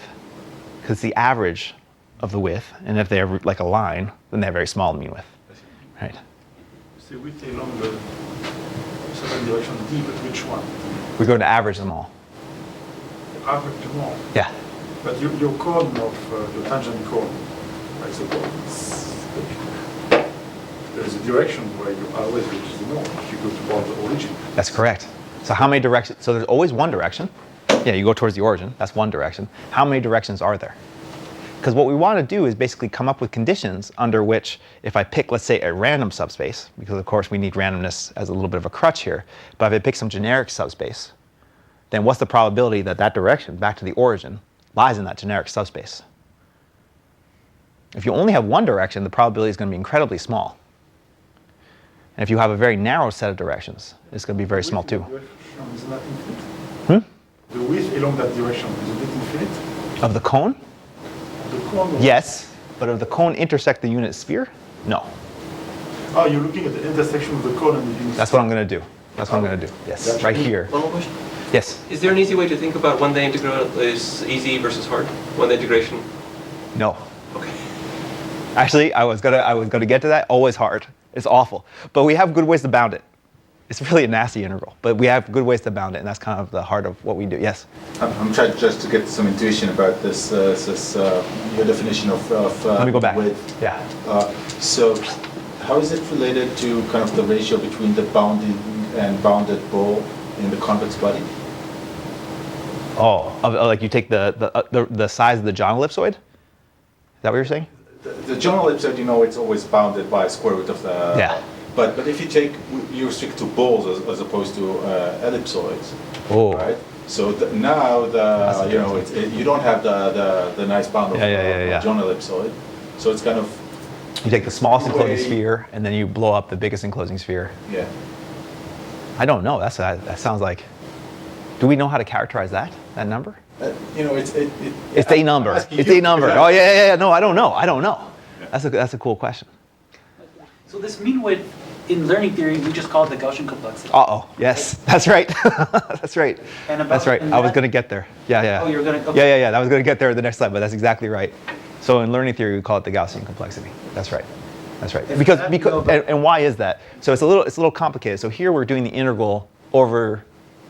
because it's the average of the width. And if they're like a line, then they have very small mean width. Right. So we take along the certain direction d, but which one? We're going to average them all. Average them all. Yeah. But your cone of your tangent cone, I suppose, there's a direction where you always reach the north if you go toward the origin. That's correct. So how many directions? So there's always one direction. Yeah, you go towards the origin. That's one direction. How many directions are there? Because what we want to do is basically come up with conditions under which, if I pick, let's say, a random subspace, because of course we need randomness as a little bit of a crutch here, but if I pick some generic subspace, then what's the probability that that direction, back to the origin, lies in that generic subspace? If you only have one direction, the probability is going to be incredibly small. And if you have a very narrow set of directions, it's going to be very small too. Isn't that infinite? The width along that direction, is it infinite? Of the cone? The cone? Yes, but if the cone intersect the unit sphere, no. Oh, you're looking at the intersection of the cone and the unit. That's what I'm going to do. That's what I'm going to do. Yes, right here. One more question. Yes. Is there an easy way to think about when the integral is easy versus hard? When the integration? No. Okay. Actually, I was gonna get to that. Always hard. It's awful. But we have good ways to bound it. It's really a nasty integral, but we have good ways to bound it, and that's kind of the heart of what we do. Yes. I'm trying just to get some intuition about this. Your definition of Let me go back. width. Yeah. So, how is it related to kind of the ratio between the bounded and bounded ball in the convex body? Oh, like you take the size of the John ellipsoid? Is that what you're saying? The John ellipsoid, it's always bounded by square root of the. Yeah. But if you restrict to balls as opposed to ellipsoids. Oh. Right. So now you don't have the nice bound of John ellipsoid. So it's kind of. You take the smallest enclosing sphere and then you blow up the biggest enclosing sphere. Yeah. I don't know. That sounds like. Do we know how to characterize that number? It's a number. It's a number. Oh yeah. No, I don't know. Yeah. That's a cool question. So this mean width, in learning theory, we just call it the Gaussian complexity. Yes, that's right. That's right. That's right. I was going to get there. Yeah. Oh, you were going to. Okay. Yeah. I was going to get there in the next slide, but that's exactly right. So in learning theory, we call it the Gaussian complexity. That's right. That's right. Because and why is that? So it's a little complicated. So here we're doing the integral over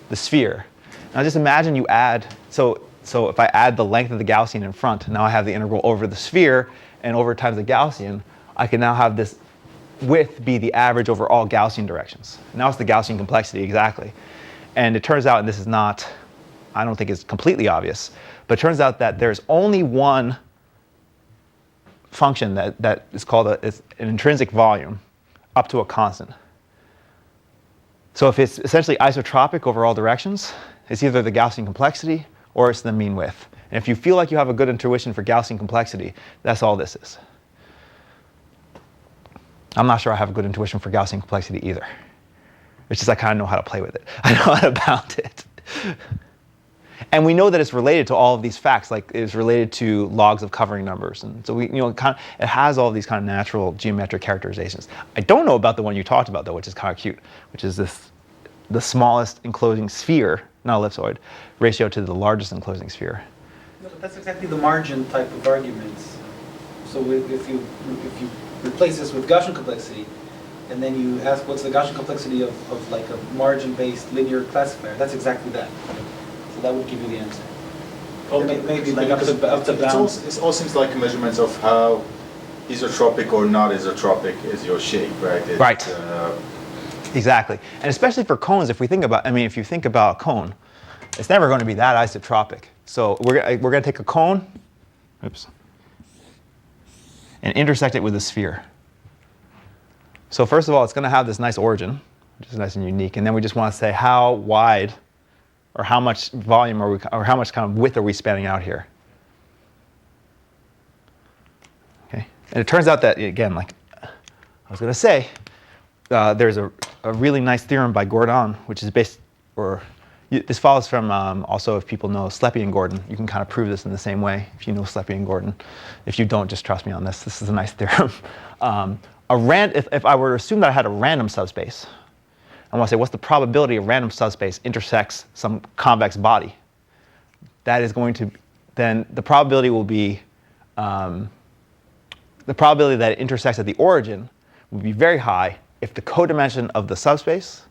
the sphere. Now just imagine you add. So if I add the length of the Gaussian in front, now I have the integral over the sphere, and over times the Gaussian, I can now have this width be the average over all Gaussian directions. Now it's the Gaussian complexity exactly. And it turns out, and this is not I don't think is completely obvious. But it turns out that there's only one function that is called is an intrinsic volume up to a constant. So if it's essentially isotropic over all directions, it's either the Gaussian complexity or it's the mean width. And if you feel like you have a good intuition for Gaussian complexity, that's all this is. I'm not sure I have a good intuition for Gaussian complexity either. It's just I kind of know how to play with it. I know how to bound it. And we know that it's related to all of these facts, like it's related to logs of covering numbers. And so it has all of these kind of natural geometric characterizations. I don't know about the one you talked about, though, which is kind of cute, which is the smallest enclosing sphere, not ellipsoid, ratio to the largest enclosing sphere. No, but that's exactly the margin type of arguments. So if you replace this with Gaussian complexity, and then you ask what's the Gaussian complexity of like a margin-based linear classifier, that's exactly that. So that would give you the answer. Maybe like up to bound. It all seems like measurements of how isotropic or not isotropic is your shape, right? Right. Exactly. And especially for cones, if you think about a cone, it's never going to be that isotropic. So we're going to take a cone, and intersect it with a sphere. So first of all, it's going to have this nice origin, which is nice and unique. And then we just want to say how wide or how much volume or how much kind of width are we spanning out here. Okay. And it turns out that, again, like I was going to say, there's a really nice theorem by Gordon, which is based, this follows from also if people know Sleppy and Gordon. You can kind of prove this in the same way if you know Sleppy and Gordon. If you don't, just trust me on this. This is a nice theorem. If I were to assume that I had a random subspace, I want to say what's the probability a random subspace intersects some convex body? That is going to, then the probability will be, the probability that it intersects at the origin will be very high if the codimension of the subspace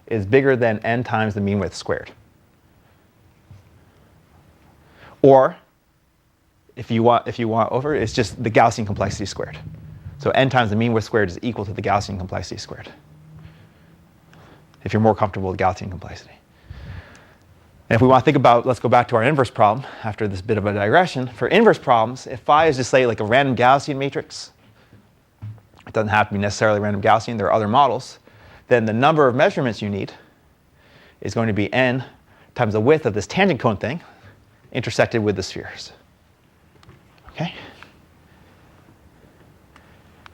is bigger than n times the mean width squared. Or if you want over, it's just the Gaussian complexity squared. So n times the mean width squared is equal to the Gaussian complexity squared, if you're more comfortable with Gaussian complexity. And if we want to think about, let's go back to our inverse problem after this bit of a digression. For inverse problems, if phi is just say like a random Gaussian matrix, it doesn't have to be necessarily random Gaussian, there are other models, then the number of measurements you need is going to be n times the width of this tangent cone thing intersected with the spheres. Okay?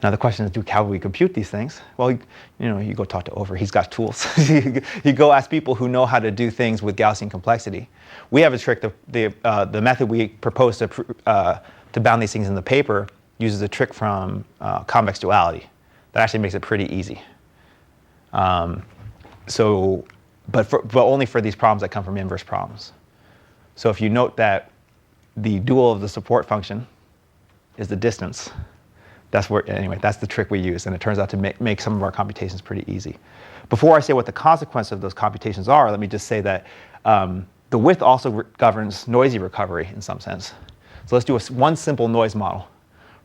Now the question is, how do we compute these things? Well, you go talk to Over. He's got tools. You go ask people who know how to do things with Gaussian complexity. We have a trick. The method we propose to bound these things in the paper uses a trick from convex duality. That actually makes it pretty easy. But only for these problems that come from inverse problems. So if you note that the dual of the support function is the distance, that's the trick we use, and it turns out to make some of our computations pretty easy. Before I say what the consequence of those computations are, let me just say that the width also governs noisy recovery in some sense. So let's do one simple noise model.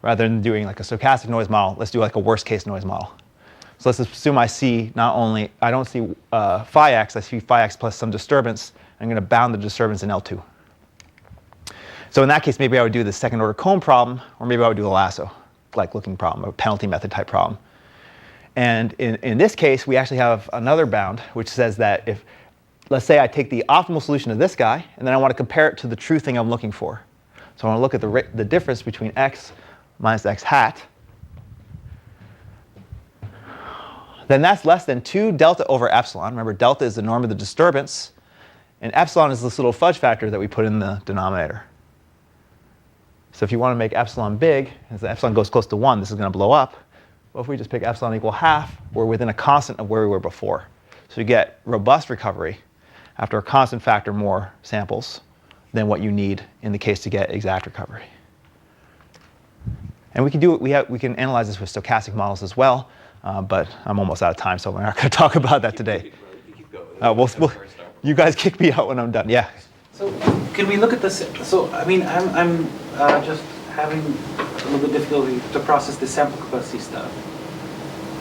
Rather than doing like a stochastic noise model, let's do like a worst case noise model. So let's assume I don't see phi x, I see phi x plus some disturbance. I'm going to bound the disturbance in L2. So in that case, maybe I would do the second order cone problem, or maybe I would do a lasso-like looking problem, a penalty method type problem. And in this case, we actually have another bound, which says that if, let's say I take the optimal solution of this guy, and then I want to compare it to the true thing I'm looking for. So I want to look at the difference between x minus x hat. Then that's less than 2 delta over epsilon. Remember, delta is the norm of the disturbance, and epsilon is this little fudge factor that we put in the denominator. So if you want to make epsilon big, as the epsilon goes close to 1, this is going to blow up. Well, if we just pick epsilon equal half, we're within a constant of where we were before. So you get robust recovery after a constant factor more samples than what you need in the case to get exact recovery. And we can do it. We can analyze this with stochastic models as well, but I'm almost out of time, so we're not going to talk about that today. You guys kick me out when I'm done. Yeah. So can we look at this? So I mean, I'm just having a little bit difficulty to process the sample capacity stuff,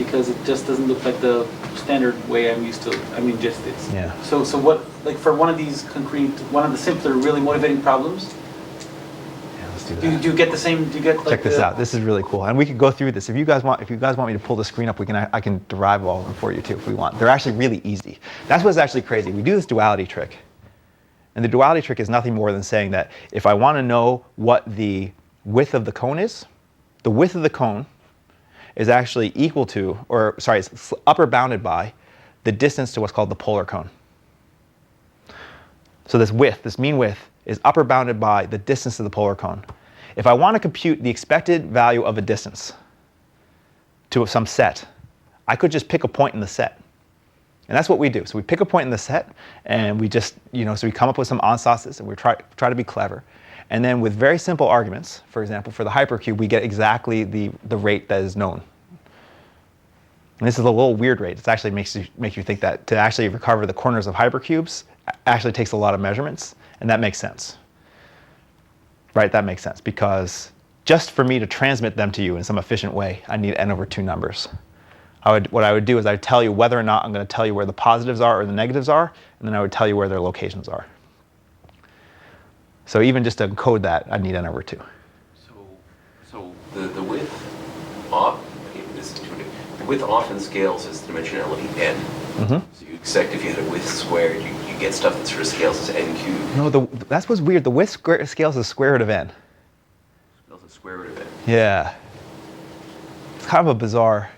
because it just doesn't look like the standard way I'm used to. I mean, just it's. Yeah. So what, like for one of these concrete, one of the simpler, really motivating problems, Yeah, let's do that. do you get the same? Do you get like Check this the- out. This is really cool, and we could go through this. If you guys want me to pull the screen up, I can derive all of them for you too if we want. They're actually really easy. That's what's actually crazy. We do this duality trick, and the duality trick is nothing more than saying that if I want to know what the width of the cone is, the width of the cone is actually equal to, or sorry, it's upper bounded by the distance to what's called the polar cone. So this width, this mean width, is upper bounded by the distance to the polar cone. If I want to compute the expected value of a distance to some set, I could just pick a point in the set. And that's what we do. So we pick a point in the set, and we just, so we come up with some ansatz, and we try to be clever. And then with very simple arguments, for example, for the hypercube, we get exactly the rate that is known. And this is a little weird rate. It actually makes you think that to actually recover the corners of hypercubes actually takes a lot of measurements, and that makes sense. Right, that makes sense, because just for me to transmit them to you in some efficient way, I need n/2 numbers. What I would do is I'd tell you whether or not I'm going to tell you where the positives are or the negatives are, and then I would tell you where their locations are. So even just to encode that, I need n/2. So the width off, the width often scales as dimensionality n. Mm-hmm. So you expect if you had a width squared, you get stuff that sort of scales as n cubed. No, that's what's weird. The width scales as square root of n. Scales as square root of n. Yeah. It's kind of a bizarre.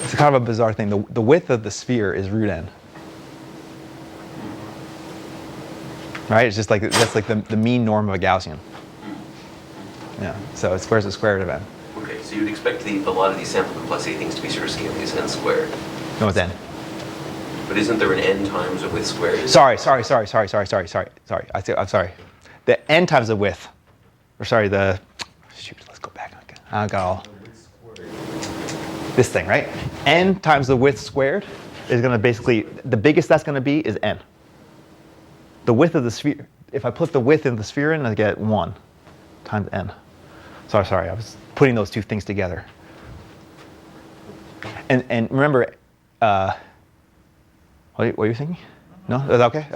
It's kind of a bizarre thing. The width of the sphere is root n. Right? It's just like that's like the mean norm of a Gaussian. Yeah. So it squares the square root of n. Okay, so you'd expect a lot of these sample complexity things to be sort of scaling as n squared. No, it's n. But isn't there an n times a width squared? Sorry. I'm sorry. The n times the width. Or sorry, shoot, let's go back. I got all. This thing, right? N times the width squared is going to basically, the biggest that's going to be is n. The width of the sphere, if I put the width in the sphere in, I get 1 times n. Sorry, I was putting those two things together. And remember, what were you thinking? No? Is that okay?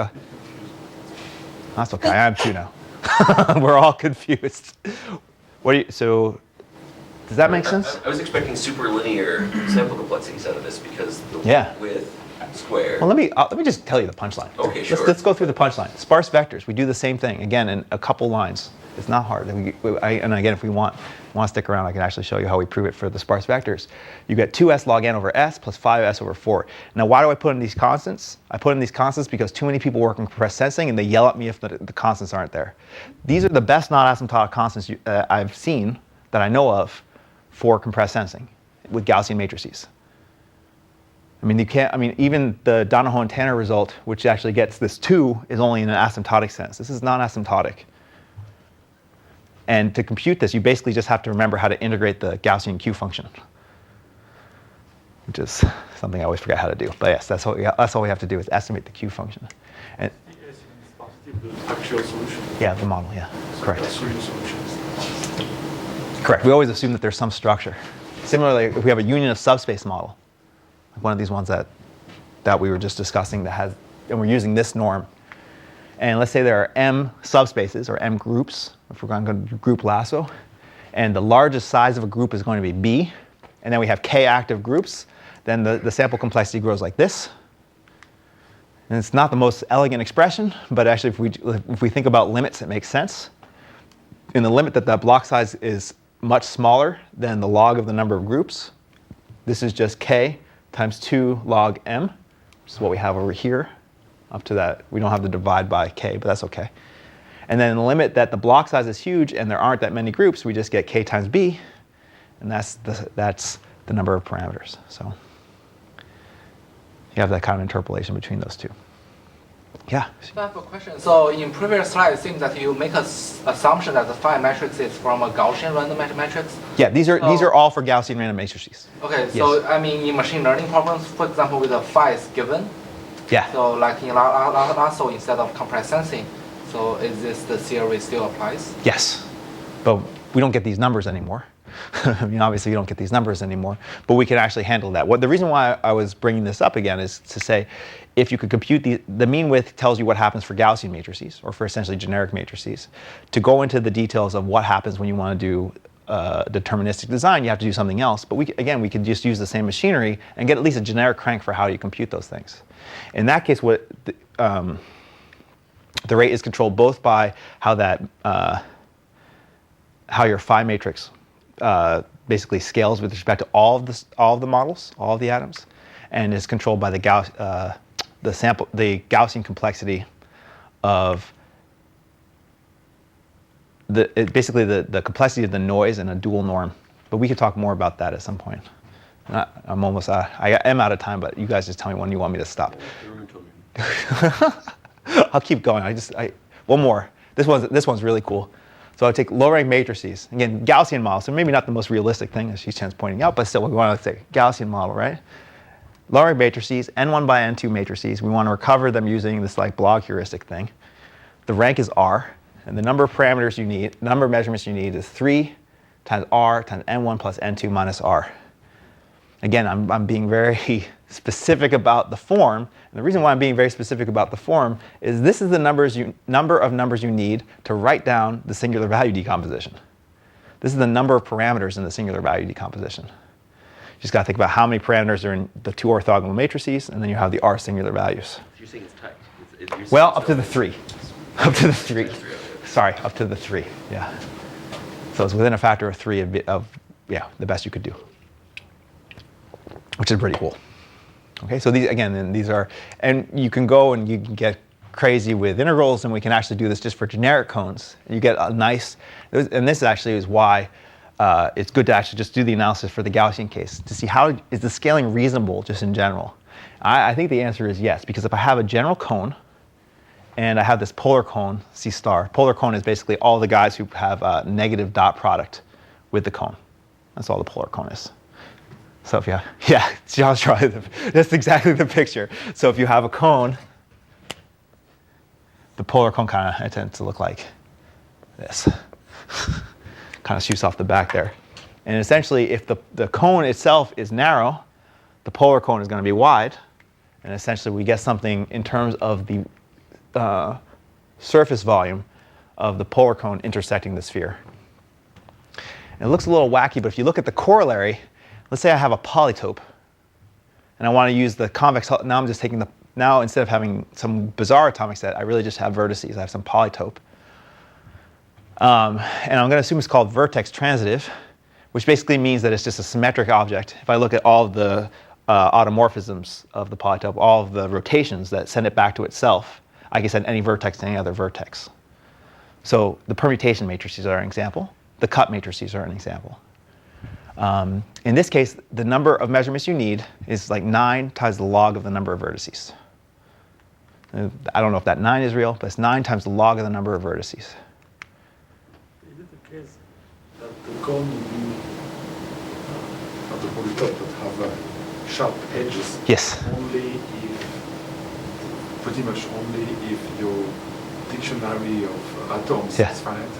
That's okay, I am too now. We're all confused. So, does that make sense? I was expecting super linear sample complexities out of this because the width squared. Well, let me just tell you the punchline. Okay, sure. Let's go through the punchline. Sparse vectors, we do the same thing, again, in a couple lines. It's not hard. And again, if we want to stick around, I can actually show you how we prove it for the sparse vectors. You get 2s log n over s plus 5s over 4. Now, why do I put in these constants? I put in these constants because too many people work in compressed sensing, and they yell at me if the constants aren't there. These are the best non-asymptotic constants I've seen that I know of for compressed sensing with Gaussian matrices. I mean, even the Donahoe and Tanner result, which actually gets this 2, is only in an asymptotic sense. This is non-asymptotic. And to compute this, you basically just have to remember how to integrate the Gaussian Q function, which is something I always forget how to do. But yes, that's all we have to do is estimate the Q function. And Yes, it's positive, the actual solution. yeah, the model, yeah, correct. That's real solutions. Correct. We always assume that there's some structure. Similarly, if we have a union of subspace model, like one of these ones that we were just discussing and we're using this norm, and let's say there are m subspaces or m groups, if we're going to do group lasso, and the largest size of a group is going to be B, and then we have k active groups, then the sample complexity grows like this. And it's not the most elegant expression, but actually if we think about limits, it makes sense. In the limit that block size is much smaller than the log of the number of groups, this is just k times 2 log m, which is what we have over here. Up to that, we don't have to divide by k, but that's okay. And then in the limit that the block size is huge and there aren't that many groups, we just get k times b, and that's the number of parameters. So you have that kind of interpolation between those two. Yeah. So I have a question. So in previous slide, it seems that you make an assumption that the phi matrix is from a Gaussian random matrix. Yeah, these are all for Gaussian random matrices. Okay, Yes. so I mean, in machine learning problems, for example, with the phi is given. Yeah. So like in lasso instead of compressed sensing, so is this the theory still applies? Yes, but we don't get these numbers anymore. I mean, obviously you don't get these numbers anymore, but we can actually handle that. The reason why I was bringing this up again is to say, if you could compute the mean width tells you what happens for Gaussian matrices, or for essentially generic matrices. To go into the details of what happens when you want to do deterministic design, you have to do something else. But we could just use the same machinery and get at least a generic crank for how you compute those things. In that case, the rate is controlled both by how your phi matrix basically scales with respect to all of the models, all of the atoms, and is controlled by the Gaussian complexity of basically the complexity of the noise in a dual norm. But we could talk more about that at some point. I'm almost I am out of time, but you guys just tell me when you want me to stop. I'll keep going. One more. This one's really cool. So I take low-rank matrices. Again, Gaussian model. So maybe not the most realistic thing, as Xichen's pointing out, but still, we want to say Gaussian model, right? Low-rank matrices, n1 by n2 matrices. We want to recover them using this like blog heuristic thing. The rank is R, and the number of parameters you need, number of measurements you need is 3 times R times n1 plus n2 minus R. Again, I'm being very specific about the form. And the reason why I'm being very specific about the form is this is the number of numbers you need to write down the singular value decomposition. This is the number of parameters in the singular value decomposition. You just got to think about how many parameters are in the two orthogonal matrices, and then you have the R singular values. You're saying it's tight. Well, up to the 3. Up to the 3. Sorry, up to the 3. Yeah. So it's within a factor of 3 of the best you could do, which is pretty cool. Okay, so these are, and you can go and you can get crazy with integrals, and we can actually do this just for generic cones. You get a nice, and this actually is why it's good to actually just do the analysis for the Gaussian case to see how is the scaling reasonable just in general. I think the answer is yes, because if I have a general cone and I have this polar cone, C star, polar cone is basically all the guys who have a negative dot product with the cone. That's all the polar cone is. So if that's exactly the picture. So if you have a cone, the polar cone kind of tends to look like this. Kind of shoots off the back there. And essentially, if the cone itself is narrow, the polar cone is going to be wide. And essentially, we get something in terms of the surface volume of the polar cone intersecting the sphere. And it looks a little wacky, but if you look at the corollary, let's say I have a polytope, and I want to use the convex. Now I'm just taking now instead of having some bizarre atomic set, I really just have vertices. I have some polytope. And I'm going to assume it's called vertex transitive, which basically means that it's just a symmetric object. If I look at all of the automorphisms of the polytope, all of the rotations that send it back to itself, I can send any vertex to any other vertex. So the permutation matrices are an example. The cut matrices are an example. In this case, the number of measurements you need is like 9 times the log of the number of vertices. I don't know if that 9 is real, but it's 9 times the log of the number of vertices. Is it the case that the cone will be at the polytope that have sharp edges? Yes. Pretty much only if your dictionary of atoms is finite?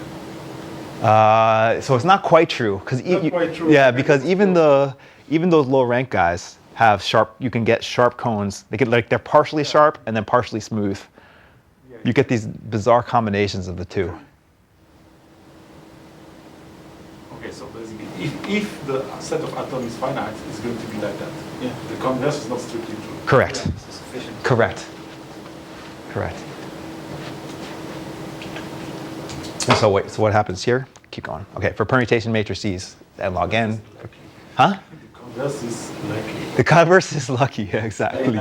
So it's not quite true, because even those low rank guys have sharp. You can get sharp cones. They're partially sharp and then partially smooth. You get these bizarre combinations of the two. Okay, so basically, if the set of atoms is finite, it's going to be like that. Yeah. The converse is not strictly true. Correct. Yeah, so sufficient. Correct. And so what happens here? Keep going. Okay, for permutation matrices, n log n. Huh? The converse is likely. The converse is lucky, yeah, exactly.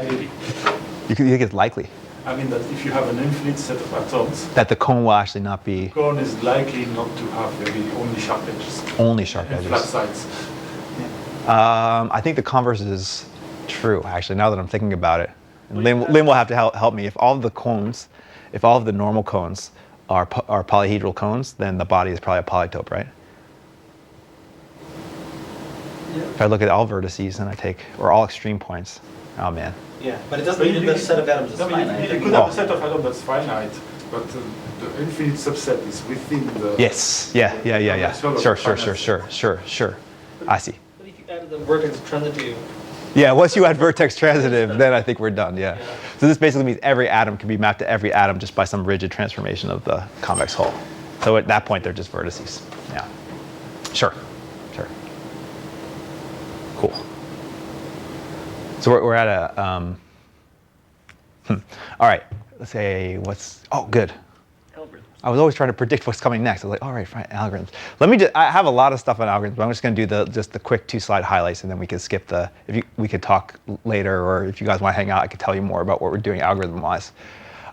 You think it's likely. I mean that if you have an infinite set of atoms, that the cone will actually not be. The cone is likely not to have maybe only sharp edges. Only sharp edges. Flat sides. I think the converse is true, actually, now that I'm thinking about it. And Lynn will have to help me. If all of the normal cones are polyhedral cones, then the body is probably a polytope, right? Yeah. If I look at all vertices and or all extreme points, oh man. Yeah, but it doesn't mean the set of atoms is finite. You could have a set of atoms that's finite, But the infinite subset is within the... Yes, yeah. Sure. I see. But if you add the vertex transitive, Yeah, once you add vertex transitive, then I think we're done, yeah. So this basically means every atom can be mapped to every atom just by some rigid transformation of the convex hull. So at that point, they're just vertices, yeah. Sure. Cool. So we're at a, all right, let's say good. I was always trying to predict what's coming next. I was like, all right, fine, algorithms. I have a lot of stuff on algorithms, but I'm just going to do just the quick 2-slide highlights, and then we can skip we could talk later, or if you guys want to hang out, I could tell you more about what we're doing algorithm-wise.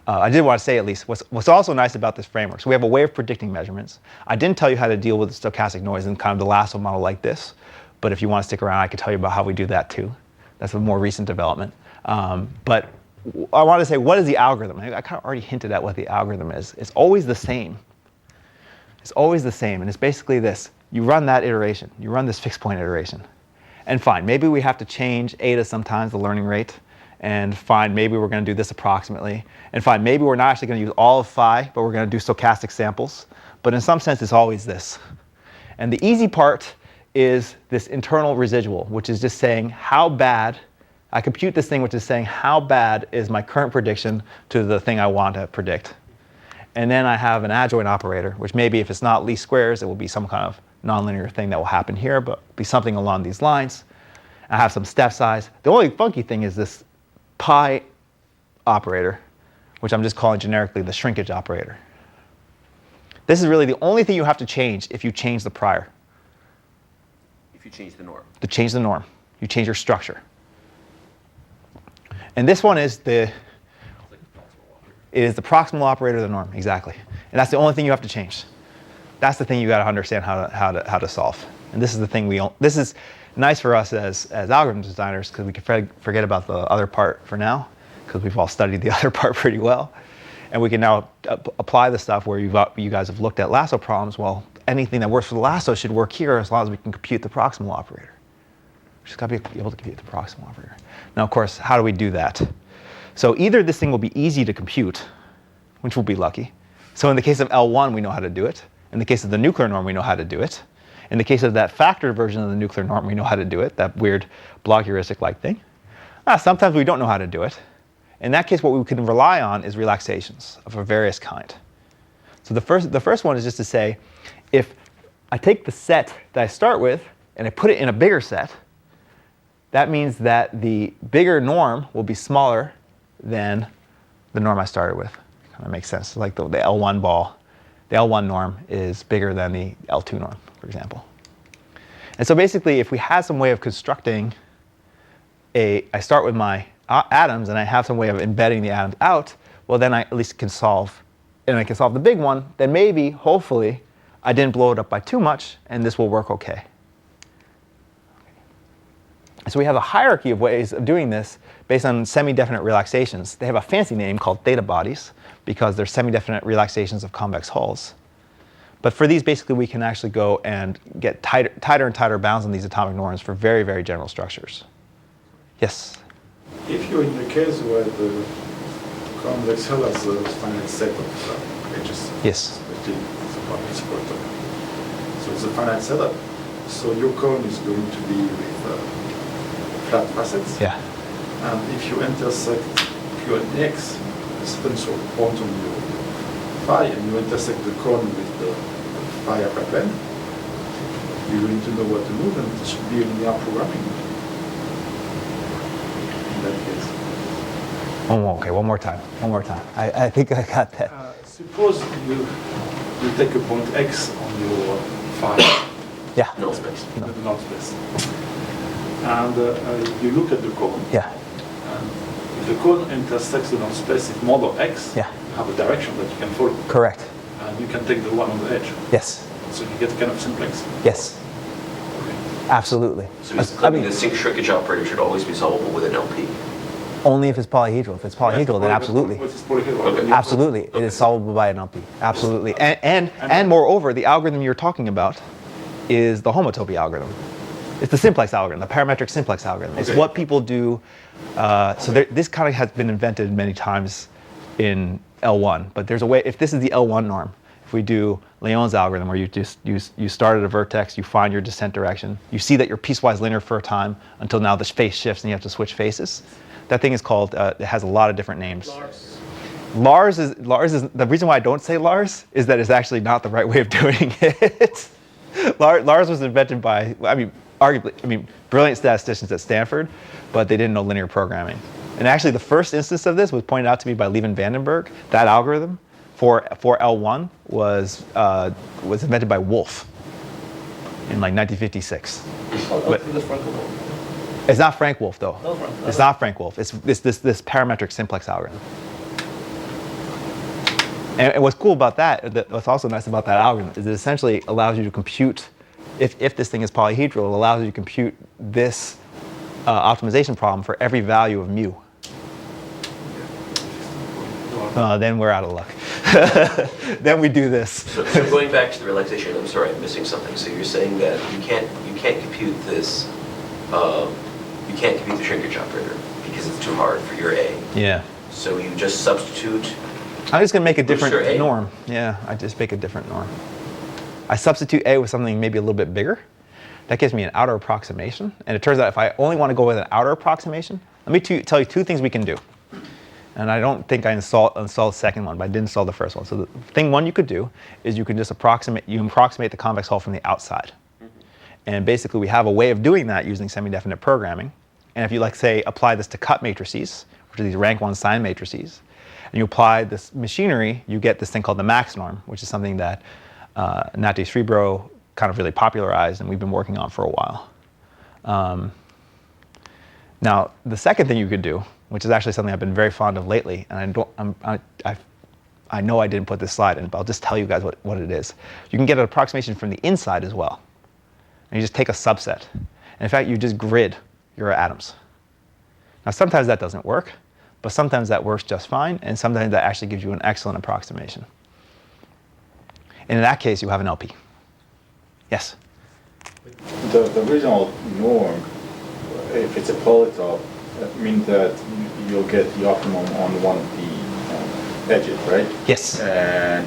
I did want to say at least, what's also nice about this framework, so we have a way of predicting measurements. I didn't tell you how to deal with stochastic noise in kind of the lasso model like this, but if you want to stick around, I could tell you about how we do that too. That's a more recent development. But I want to say, what is the algorithm? I kind of already hinted at what the algorithm is. It's always the same. It's always the same, and it's basically this. You run that iteration. You run this fixed point iteration. And fine, maybe we have to change eta sometimes, the learning rate. And fine, maybe we're going to do this approximately. And fine, maybe we're not actually going to use all of phi, but we're going to do stochastic samples. But in some sense, it's always this. And the easy part is this internal residual, which is just saying how bad, I compute this thing which is saying how bad is my current prediction to the thing I want to predict. And then I have an adjoint operator, which maybe if it's not least squares, it will be some kind of nonlinear thing that will happen here, but be something along these lines. I have some step size. The only funky thing is this pi operator, which I'm just calling generically the shrinkage operator. This is really the only thing you have to change if you change the prior. If you change the norm. To change the norm. You change your structure. And this one is it is the proximal operator of the norm, exactly. And that's the only thing you have to change. That's the thing you got to understand how to solve. And this is the thing this is nice for us as algorithm designers, because we can forget about the other part for now, because we've all studied the other part pretty well. And we can now apply the stuff where you guys have looked at lasso problems. Well, anything that works for the lasso should work here as long as we can compute the proximal operator. We just got to be able to compute the proximal operator. Now, of course, how do we do that? So either this thing will be easy to compute, which will be lucky. So in the case of L1, we know how to do it. In the case of the nuclear norm, we know how to do it. In the case of that factored version of the nuclear norm, we know how to do it, that weird blog heuristic-like thing. Sometimes we don't know how to do it. In that case, what we can rely on is relaxations of a various kind. So the first one is just to say, if I take the set that I start with and I put it in a bigger set, that means that the bigger norm will be smaller than the norm I started with. Kind of makes sense. Like the L1 ball, the L1 norm is bigger than the L2 norm, for example. And so basically, if we had some way of constructing I start with my atoms and I have some way of embedding the atoms out, well, then I at least can solve, and I can solve the big one, then maybe, hopefully, I didn't blow it up by too much, and this will work okay. So we have a hierarchy of ways of doing this based on semi-definite relaxations. They have a fancy name called theta bodies because they're semi-definite relaxations of convex hulls. But for these, basically, we can actually go and get tighter and tighter bounds on these atomic norms for very, very general structures. Yes? If you're in the case where the convex hull has a finite set of edges, yes. So it's a finite setup. So your cone is going to be with flat facets. Yeah. And if you intersect your x, a certain sort of point on your phi, and you intersect the cone with the phi plane, you're going to know what to move, and it should be linear programming in that case. Okay, one more time. I think I got that. Suppose you take a point x on your phi. Yeah. Null space. Null space. And you look at the cone. Yeah. And if the cone intersects the null space with modulo x, yeah. you have a direction that you can follow. Correct. And you can take the one on the edge. Yes. So you get kind of simplex. Yes. Okay. Absolutely. So the sync shrinkage operator should always be solvable with an LP. Only if it's polyhedral. If it's polyhedral, then absolutely. Okay. Absolutely. It is solvable by an LP. Absolutely. And moreover, the algorithm you're talking about is the homotopy algorithm. It's the simplex algorithm, the parametric simplex algorithm. It's what people do. This kind of has been invented many times in L1. But there's a way, if this is the L1 norm, if we do Leon's algorithm where you start at a vertex, you find your descent direction, you see that you're piecewise linear for a time until now the face shifts and you have to switch faces. That thing is called, it has a lot of different names. Lars is, the reason why I don't say Lars is that it's actually not the right way of doing it. Lars was invented by, arguably, brilliant statisticians at Stanford, but they didn't know linear programming. And actually the first instance of this was pointed out to me by Lieven Vandenberg. That algorithm for L1 was invented by Wolf in like 1956. It's not Frank Wolf though. It's not Frank Wolf. It's this parametric simplex algorithm. And what's cool about that, what's also nice about that algorithm, is it essentially allows you to compute, if this thing is polyhedral, it allows you to compute this optimization problem for every value of mu. Then we're out of luck. Then we do this. So going back to the relaxation, I'm sorry, I'm missing something. So you're saying that you can't compute this, you can't compute the shrinkage operator because it's too hard for your A. Yeah. So you just substitute. I'm just going to make a different A? norm. Yeah, I just make a different norm. I substitute A with something maybe a little bit bigger. That gives me an outer approximation. And it turns out if I only want to go with an outer approximation, let me tell you two things we can do. And I don't think I installed the second one, but I did install the first one. So the thing one you could do is you can just approximate the convex hull from the outside. And basically we have a way of doing that using semi-definite programming. And if you say apply this to cut matrices, which are these rank 1 sign matrices, and you apply this machinery, you get this thing called the max norm, which is something that Nati Srebro kind of really popularized and we've been working on for a while. Now, the second thing you could do, which is actually something I've been very fond of lately, and I know I didn't put this slide in, but I'll just tell you guys what it is. You can get an approximation from the inside as well. And you just take a subset. And in fact, you just grid your atoms. Now, sometimes that doesn't work, but sometimes that works just fine, and sometimes that actually gives you an excellent approximation. And in that case, you have an LP. Yes? The original norm, if it's a polytope, that means that you'll get the optimum on one of the edges, right? Yes. And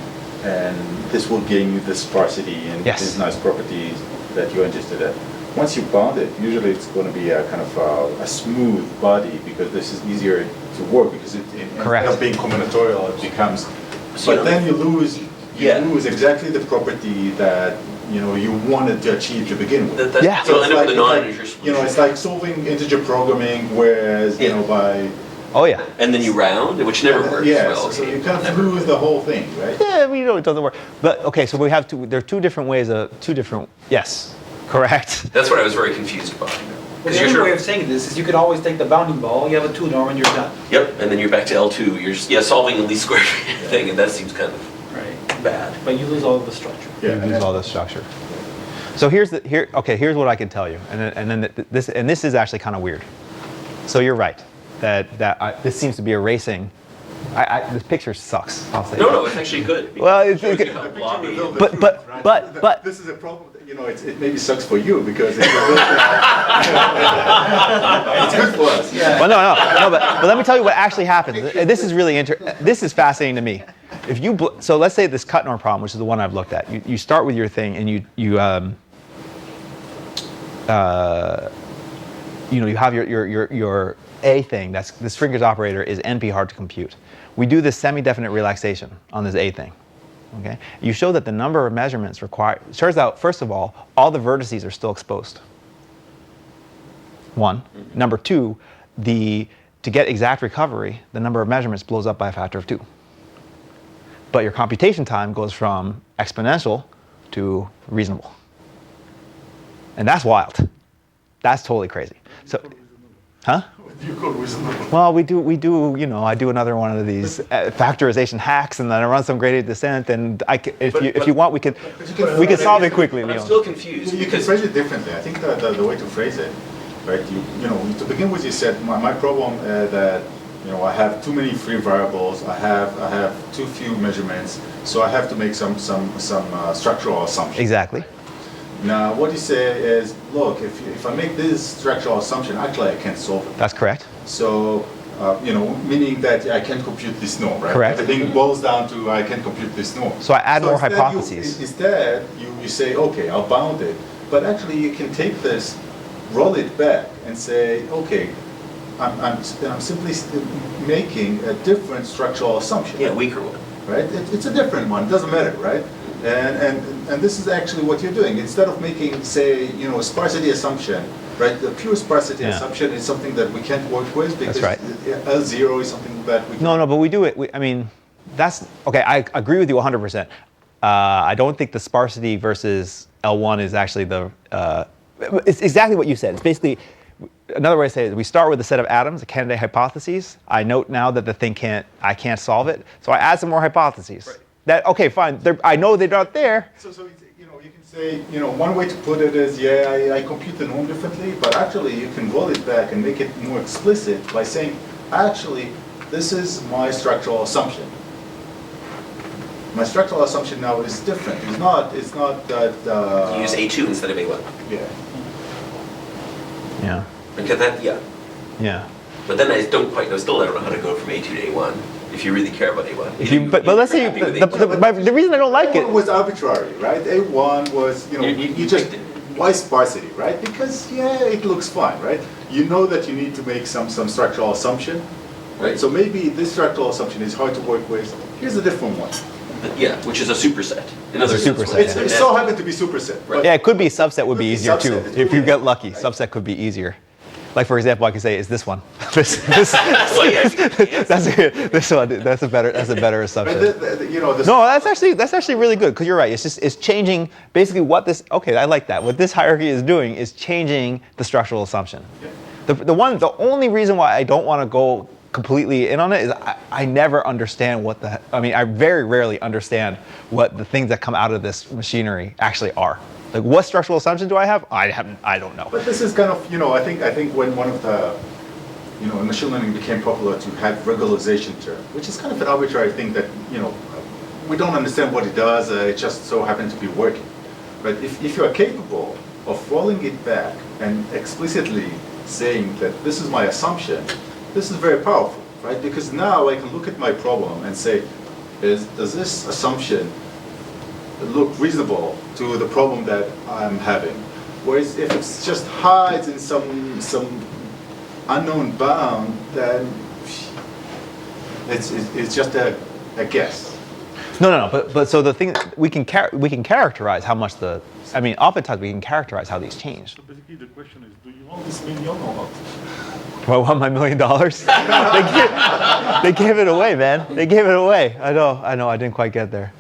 this will gain you the sparsity and yes. these nice properties that you're interested in. Once you bound it, usually it's going to be a kind of a smooth body because this is easier to work because instead of being combinatorial, it becomes. But then you lose exactly the property that you wanted to achieve to begin with. Yeah. So end up with a non-integer solution. It's like solving integer programming, whereas by. Oh yeah. And then you round, which never works. Yeah. Well, So you kind of lose the whole thing, right? Yeah, it doesn't work. But okay, so we have there are two different ways Yes. Correct. That's what I was very confused by. Well, the other way of saying this is you could always take the bounding ball, you have a 2 norm, and you're done. Yep, and then you're back to L2. You're just, solving the least square thing, and that seems kind of bad. But you lose all of the structure. Yeah, you lose all the structure. So here's what I can tell you, and then this is actually kind of weird. So you're right that this seems to be erasing. This picture sucks. I'll say. No, it's actually good. Well, but this is a problem. It maybe sucks for you because it's good for us. Yeah. Well, no. But let me tell you what actually happens. This is really This is fascinating to me. So let's say this cut norm problem, which is the one I've looked at. You start with your thing, and you have your A thing. That's the shrinkage operator is NP hard to compute. We do this semi-definite relaxation on this A thing. Okay? You show that the number of measurements required. Turns out, first of all the vertices are still exposed. 1. Number 2, to get exact recovery, the number of measurements blows up by a factor of 2. But your computation time goes from exponential to reasonable. And that's wild. That's totally crazy. So, huh? You call reasonable. Well, we do. I do another one of these factorization hacks, and then I run some gradient descent. And if you want, we can solve it quickly. I'm still confused. You can phrase it differently. I think the way to phrase it, right? To begin with, you said my problem that I have too many free variables. I have too few measurements, so I have to make some structural assumptions. Exactly. Now, what you say is, look, if I make this structural assumption, actually I can't solve it. That's correct. So Meaning that I can compute this norm, right? Correct. Everything boils down to I can compute this norm. So I add more instead hypotheses. Instead, you say, okay, I'll bound it. But actually, you can take this, roll it back, and say, okay, I'm simply making a different structural assumption. Yeah, weaker one. Right? It's a different one. It doesn't matter, right? And this is actually what you're doing. Instead of making, say, a sparsity assumption, right? The pure sparsity assumption is something that we can't work with because That's right. L0 is something that we No, but we do it. That's okay. I agree with you 100%. I don't think the sparsity versus L1 is actually it's exactly what you said. It's basically, another way to say it is we start with a set of atoms, a candidate hypotheses. I note now that I can't solve it, so I add some more hypotheses. Right. Okay, fine. I know they're not there. So you can say, one way to put it is, I compute the norm differently, but actually you can roll it back and make it more explicit by saying, actually, this is my structural assumption. My structural assumption now is different. It's not that. You use A2 instead of A1. Yeah. Yeah. Because Yeah. But then I don't know how to go from A2 to A1. If you really care about A1. But let's say the reason I don't like it was arbitrary, right? A1 was, you just, why sparsity, right? Because, it looks fine, right? You know that you need to make some structural assumption, right? So maybe this structural assumption is hard to work with. Here's a different one. Yeah, which is a superset. Another superset. It so happened to be superset. Right? Yeah, it could be subset would be easier too. Subset. If you get lucky, subset could be easier. Like for example, I could say, is this one? This one. That's a better assumption. No, that's actually really good because you're right. It's changing basically what this. Okay, I like that. What this hierarchy is doing is changing the structural assumption. Yeah. The only reason why I don't want to go completely in on it is I never understand I very rarely understand what the things that come out of this machinery actually are. Like, what structural assumption do I have? I don't know. But this is kind of, I think when one of the, machine learning became popular to have regularization term, which is kind of an arbitrary thing that, we don't understand what it does. It just so happens to be working. But if you are capable of rolling it back and explicitly saying that this is my assumption, this is very powerful, right? Because now I can look at my problem and say, does this assumption look reasonable to the problem that I'm having? Whereas if it just hides in some unknown bound, then it's just a guess. No. But so the thing we can characterize how much oftentimes we can characterize how these change. So basically the question is, do you want this million or not? Do I want my $1 million? They gave it away, man. They gave it away. I know. I didn't quite get there.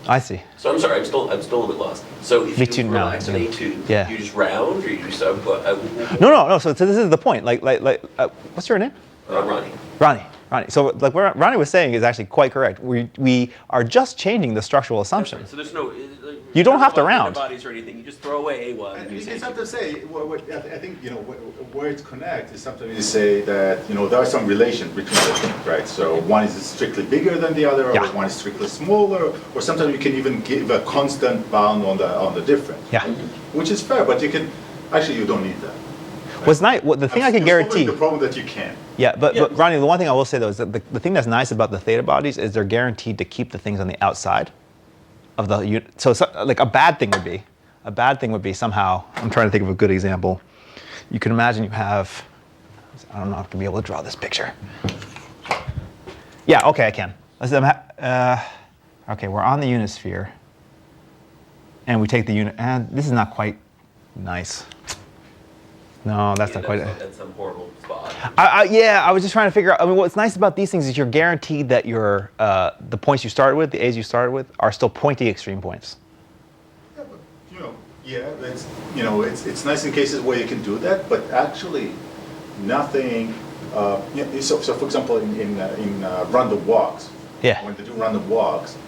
I see. So I'm sorry, I'm still a little bit lost. So if you relax an A2, you just round or you just No. So this is the point. Like, what's your name? Ronnie. Ronnie. So like what Ronnie was saying is actually quite correct. We are just changing the structural assumption. Right. So there's no. You don't have to round. Bodies or anything. You just throw away A1. And you can sometimes say, I think where it connects is sometimes you say that there are some relation between the things, right? So one is strictly bigger than the other, or one is strictly smaller, or sometimes you can even give a constant bound on the difference. Yeah. Which is fair, but you don't need that. What's nice? The thing I can guarantee. The problem that you can. Yeah, but Ronnie, the one thing I will say though is that the thing that's nice about the theta bodies is they're guaranteed to keep the things on the outside of the unit. So like a bad thing would be somehow. I'm trying to think of a good example. You can imagine you have. I don't know if I'm gonna be able to draw this picture. Yeah. Okay, I can. Okay, we're on the unit sphere, and we take the unit. And this is not quite nice. No, that's not quite it. That's some horrible spot. I was just trying to figure out. What's nice about these things is you're guaranteed that the points you started with, the A's you started with, are still pointy extreme points. Yeah, but it's nice in cases where you can do that, but actually, nothing. So for example, in random walks, when they do random walks,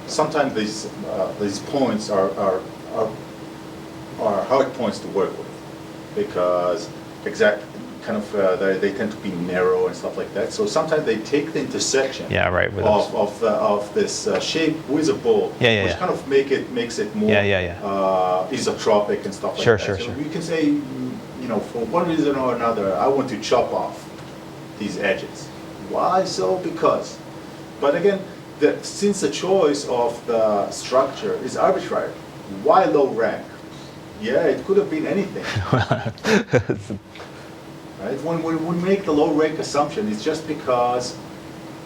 sometimes these points are hard points to work with. Because they tend to be narrow and stuff like that. So sometimes they take the intersection of this shape with a ball, which kind of makes it more isotropic and stuff like that. So you can say, for one reason or another, I want to chop off these edges. Why so? Because. But again, since the choice of the structure is arbitrary, why low rank? Yeah, it could have been anything. Right? When we make the low rank assumption, it's just because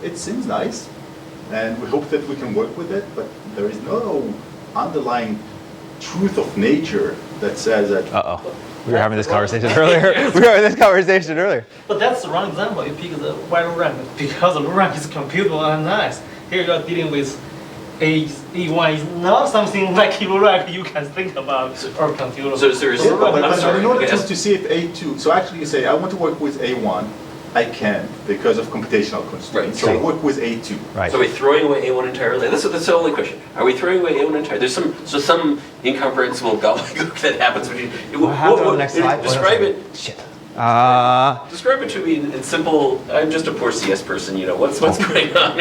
it seems nice, and we hope that we can work with it, but there is no underlying truth of nature that says that. Uh-oh. We were having this conversation earlier. We were having this conversation earlier. But that's the wrong example. You pick the why low rank because the low rank is computable and nice. Here you are dealing with A1 is not something like low rank you can think about or computable. So there's But in order to see if A2, so actually you say, I want to work with A1, I can because of computational constraints. Right. So I work with A2. Right. So are we throwing away A1 entirely? That's the only question. Are we throwing away A1 entirely? There's some incomprehensible gobbledygook that happens when you. What happened on the next slide? Describe it. Shit. Describe it to me in simple. I'm just a poor CS person. You know what's going on.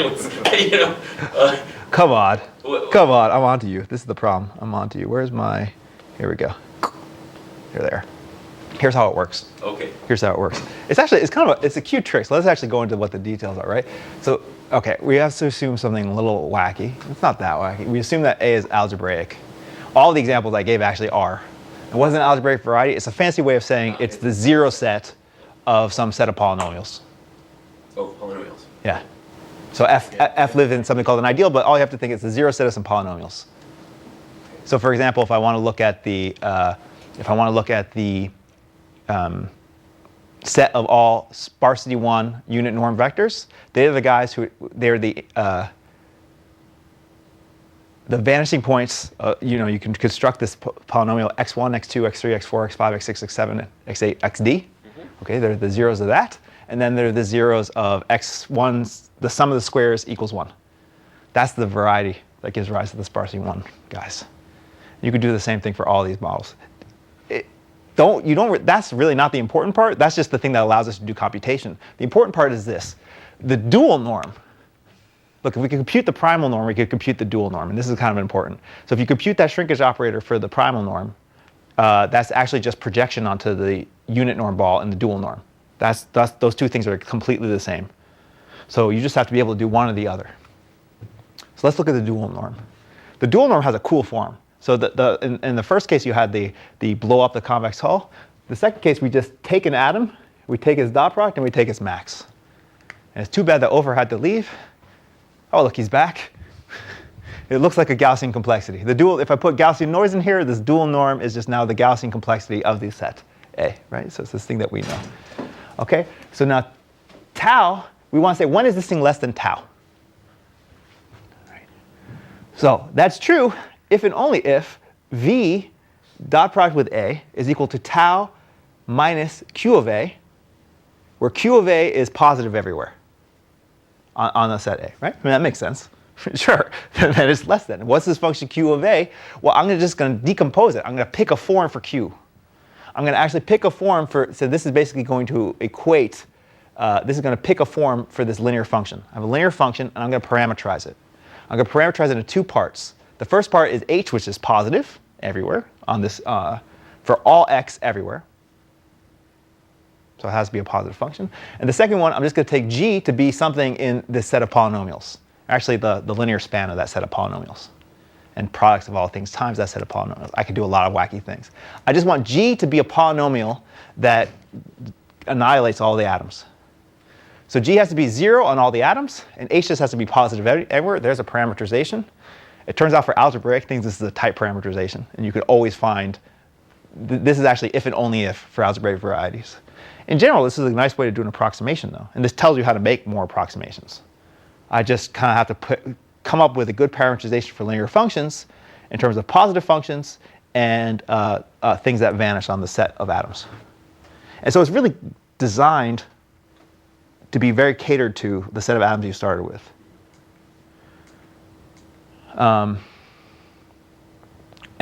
Come on. What- Come on. I'm onto you. This is the problem. I'm onto you. Where's my. Here we go. Here, there. Here's how it works. Okay. Here's how it works. It's actually, it's a cute trick. So let's actually go into what the details are, right? So, okay, we have to assume something a little wacky. It's not that wacky. We assume that A is algebraic. All the examples I gave actually are. It wasn't an algebraic variety. It's a fancy way of saying it's the zero set of some set of polynomials. Oh, polynomials. Yeah. So F lives in something called an ideal, but all you have to think is the zero set of some polynomials. So for example, if I want to look at the set of all sparsity 1 unit norm vectors, they're the guys who they're the vanishing points. You can construct this polynomial x1, x2, x3, x4, x5, x6, x7, x8, xd. Okay, they're the zeros of that, and then they're the zeros of x1. The sum of the squares equals 1. That's the variety that gives rise to the sparsity 1 guys. You could do the same thing for all these models. That's really not the important part. That's just the thing that allows us to do computation. The important part is this. The dual norm. Look, if we can compute the primal norm, we could compute the dual norm. And this is kind of important. So if you compute that shrinkage operator for the primal norm, that's actually just projection onto the unit norm ball in the dual norm. Those two things are completely the same. So you just have to be able to do one or the other. So let's look at the dual norm. The dual norm has a cool form. So in the first case, you had the blow up the convex hull. The second case, we just take an atom, we take its dot product, and we take its max. And it's too bad that Ofer had to leave. Oh, look, he's back. It looks like a Gaussian complexity. If I put Gaussian noise in here, this dual norm is just now the Gaussian complexity of the set A, right? So it's this thing that we know. Okay, so now tau, we want to say, when is this thing less than tau? Right. So that's true if and only if V dot product with A is equal to tau minus Q of A, where Q of A is positive everywhere on the set A, right? I mean, that makes sense. Sure, that is less than. What's this function Q of A? Well, I'm just going to decompose it. I'm going to pick a form for Q. I'm going to actually pick a form for, so this is basically going to equate, this is going to pick a form for this linear function. I have a linear function, and I'm going to parameterize it. I'm going to parameterize it into two parts. The first part is h, which is positive everywhere on this, for all x everywhere. So it has to be a positive function. And the second one, I'm just going to take g to be something in this set of polynomials. Actually, the linear span of that set of polynomials. And products of all things times that set of polynomials. I could do a lot of wacky things. I just want g to be a polynomial that annihilates all the atoms. So g has to be 0 on all the atoms, and h just has to be positive everywhere. There's a parameterization. It turns out for algebraic things, this is a type parameterization. And you could always find, this is actually if and only if for algebraic varieties. In general, this is a nice way to do an approximation, though. And this tells you how to make more approximations. I just kind of have to come up with a good parameterization for linear functions in terms of positive functions and things that vanish on the set of atoms. And so it's really designed to be very catered to the set of atoms you started with. And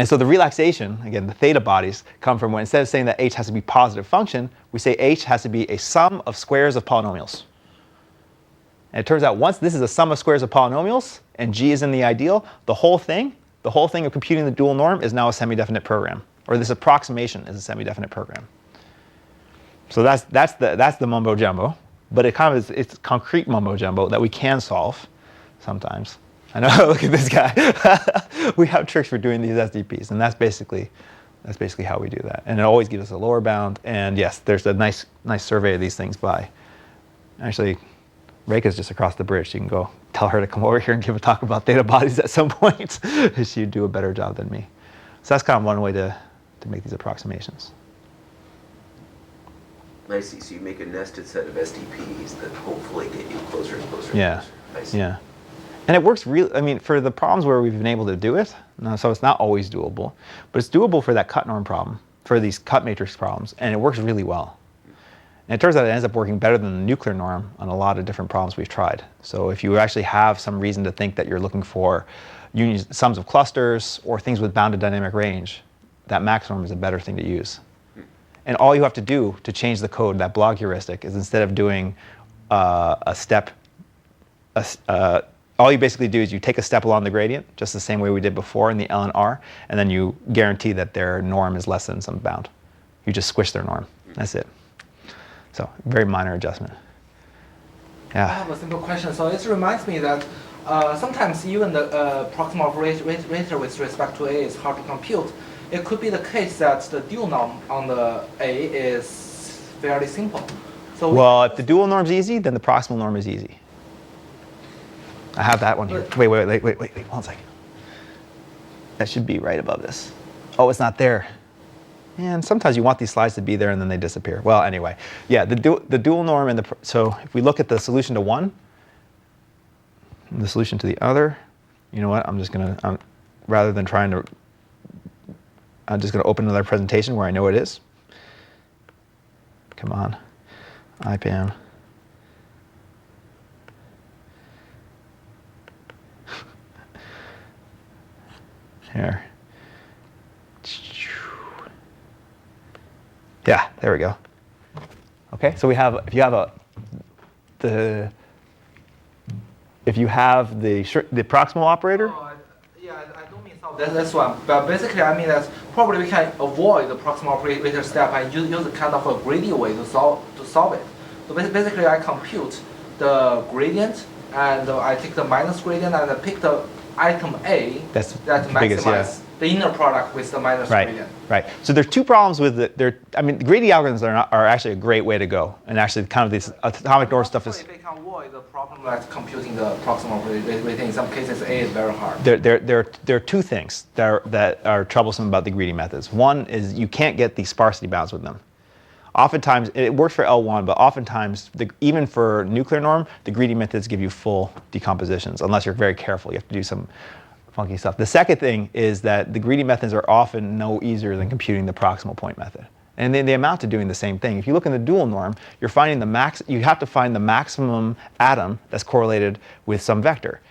so the relaxation, again, the theta bodies come from when instead of saying that h has to be a positive function, we say h has to be a sum of squares of polynomials. And it turns out once this is a sum of squares of polynomials and g is in the ideal, the whole thing of computing the dual norm is now a semi-definite program, or this approximation is a semi-definite program. So that's the mumbo jumbo. but it kind of is, it's concrete mumbo jumbo that we can solve sometimes. I know, look at this guy. We have tricks for doing these SDPs, and that's basically how we do that. And it always gives us a lower bound. And yes, there's a nice survey of these things by, actually, Reika's just across the bridge. You can go tell her to come over here and give a talk about theta bodies at some point. She'd do a better job than me. So that's kind of one way to make these approximations. I see. So you make a nested set of SDPs that hopefully get you closer and closer. Yeah. And closer. I see. Yeah. And it works really, I mean, for the problems where we've been able to do it, so it's not always doable, but it's doable for that cut norm problem, for these cut matrix problems, and it works really well. And it turns out it ends up working better than the nuclear norm on a lot of different problems we've tried. So if you actually have some reason to think that you're looking for sums of clusters or things with bounded dynamic range, that max norm is a better thing to use. And all you have to do to change the code, that blog heuristic, is instead of doing all you basically do is you take a step along the gradient, just the same way we did before in the L and R, and then you guarantee that their norm is less than some bound. You just squish their norm. That's it. So very minor adjustment. Yeah. I have a simple question. So it reminds me that sometimes even the proximal operator with respect to A is hard to compute. It could be the case that the dual norm on the A is fairly simple. So well, if the dual norm's easy, then the proximal norm is easy. I have that one here. Wait, 1 second. That should be right above this. Oh, it's not there. And sometimes you want these slides to be there and then they disappear. Well, anyway, yeah, the dual norm and so if we look at the solution to one, and the solution to the other, you know what? I'm just gonna rather than trying to, I'm just gonna open another presentation where I know it is. Come on, IPAM. Here. Yeah, there we go. Okay, so we have, if you have the proximal operator. Yeah, I don't mean solve this one, but basically I mean that probably we can avoid the proximal operator step and use a kind of a gradient way to solve it. So basically I compute the gradient and I take the minus gradient and I pick the item A that maximizes the inner product with the minus gradient. Right. So there's two problems with it. I mean, the greedy algorithms are actually a great way to go, and actually kind of this atomic norm stuff is. They can avoid the problem like computing the proximal operator. In some cases, A is very hard. There are two things that are troublesome about the greedy methods. One is you can't get the sparsity bounds with them. Oftentimes, it works for L1, but oftentimes, even for nuclear norm, the greedy methods give you full decompositions, unless you're very careful. You have to do some funky stuff. The second thing is that the greedy methods are often no easier than computing the proximal point method. And they amount to doing the same thing. If you look in the dual norm, you're finding you have to find the maximum atom that's correlated with some vector.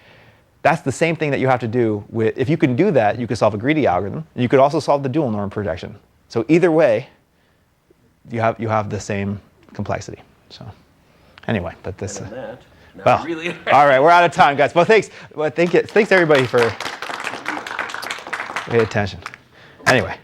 That's the same thing that you have to do with, if you can do that, you could solve a greedy algorithm. You could also solve the dual norm projection. So either way, you have the same complexity. So anyway, but this. Well, really all right, we're out of time, guys. Well, thanks everybody for paying attention. Anyway.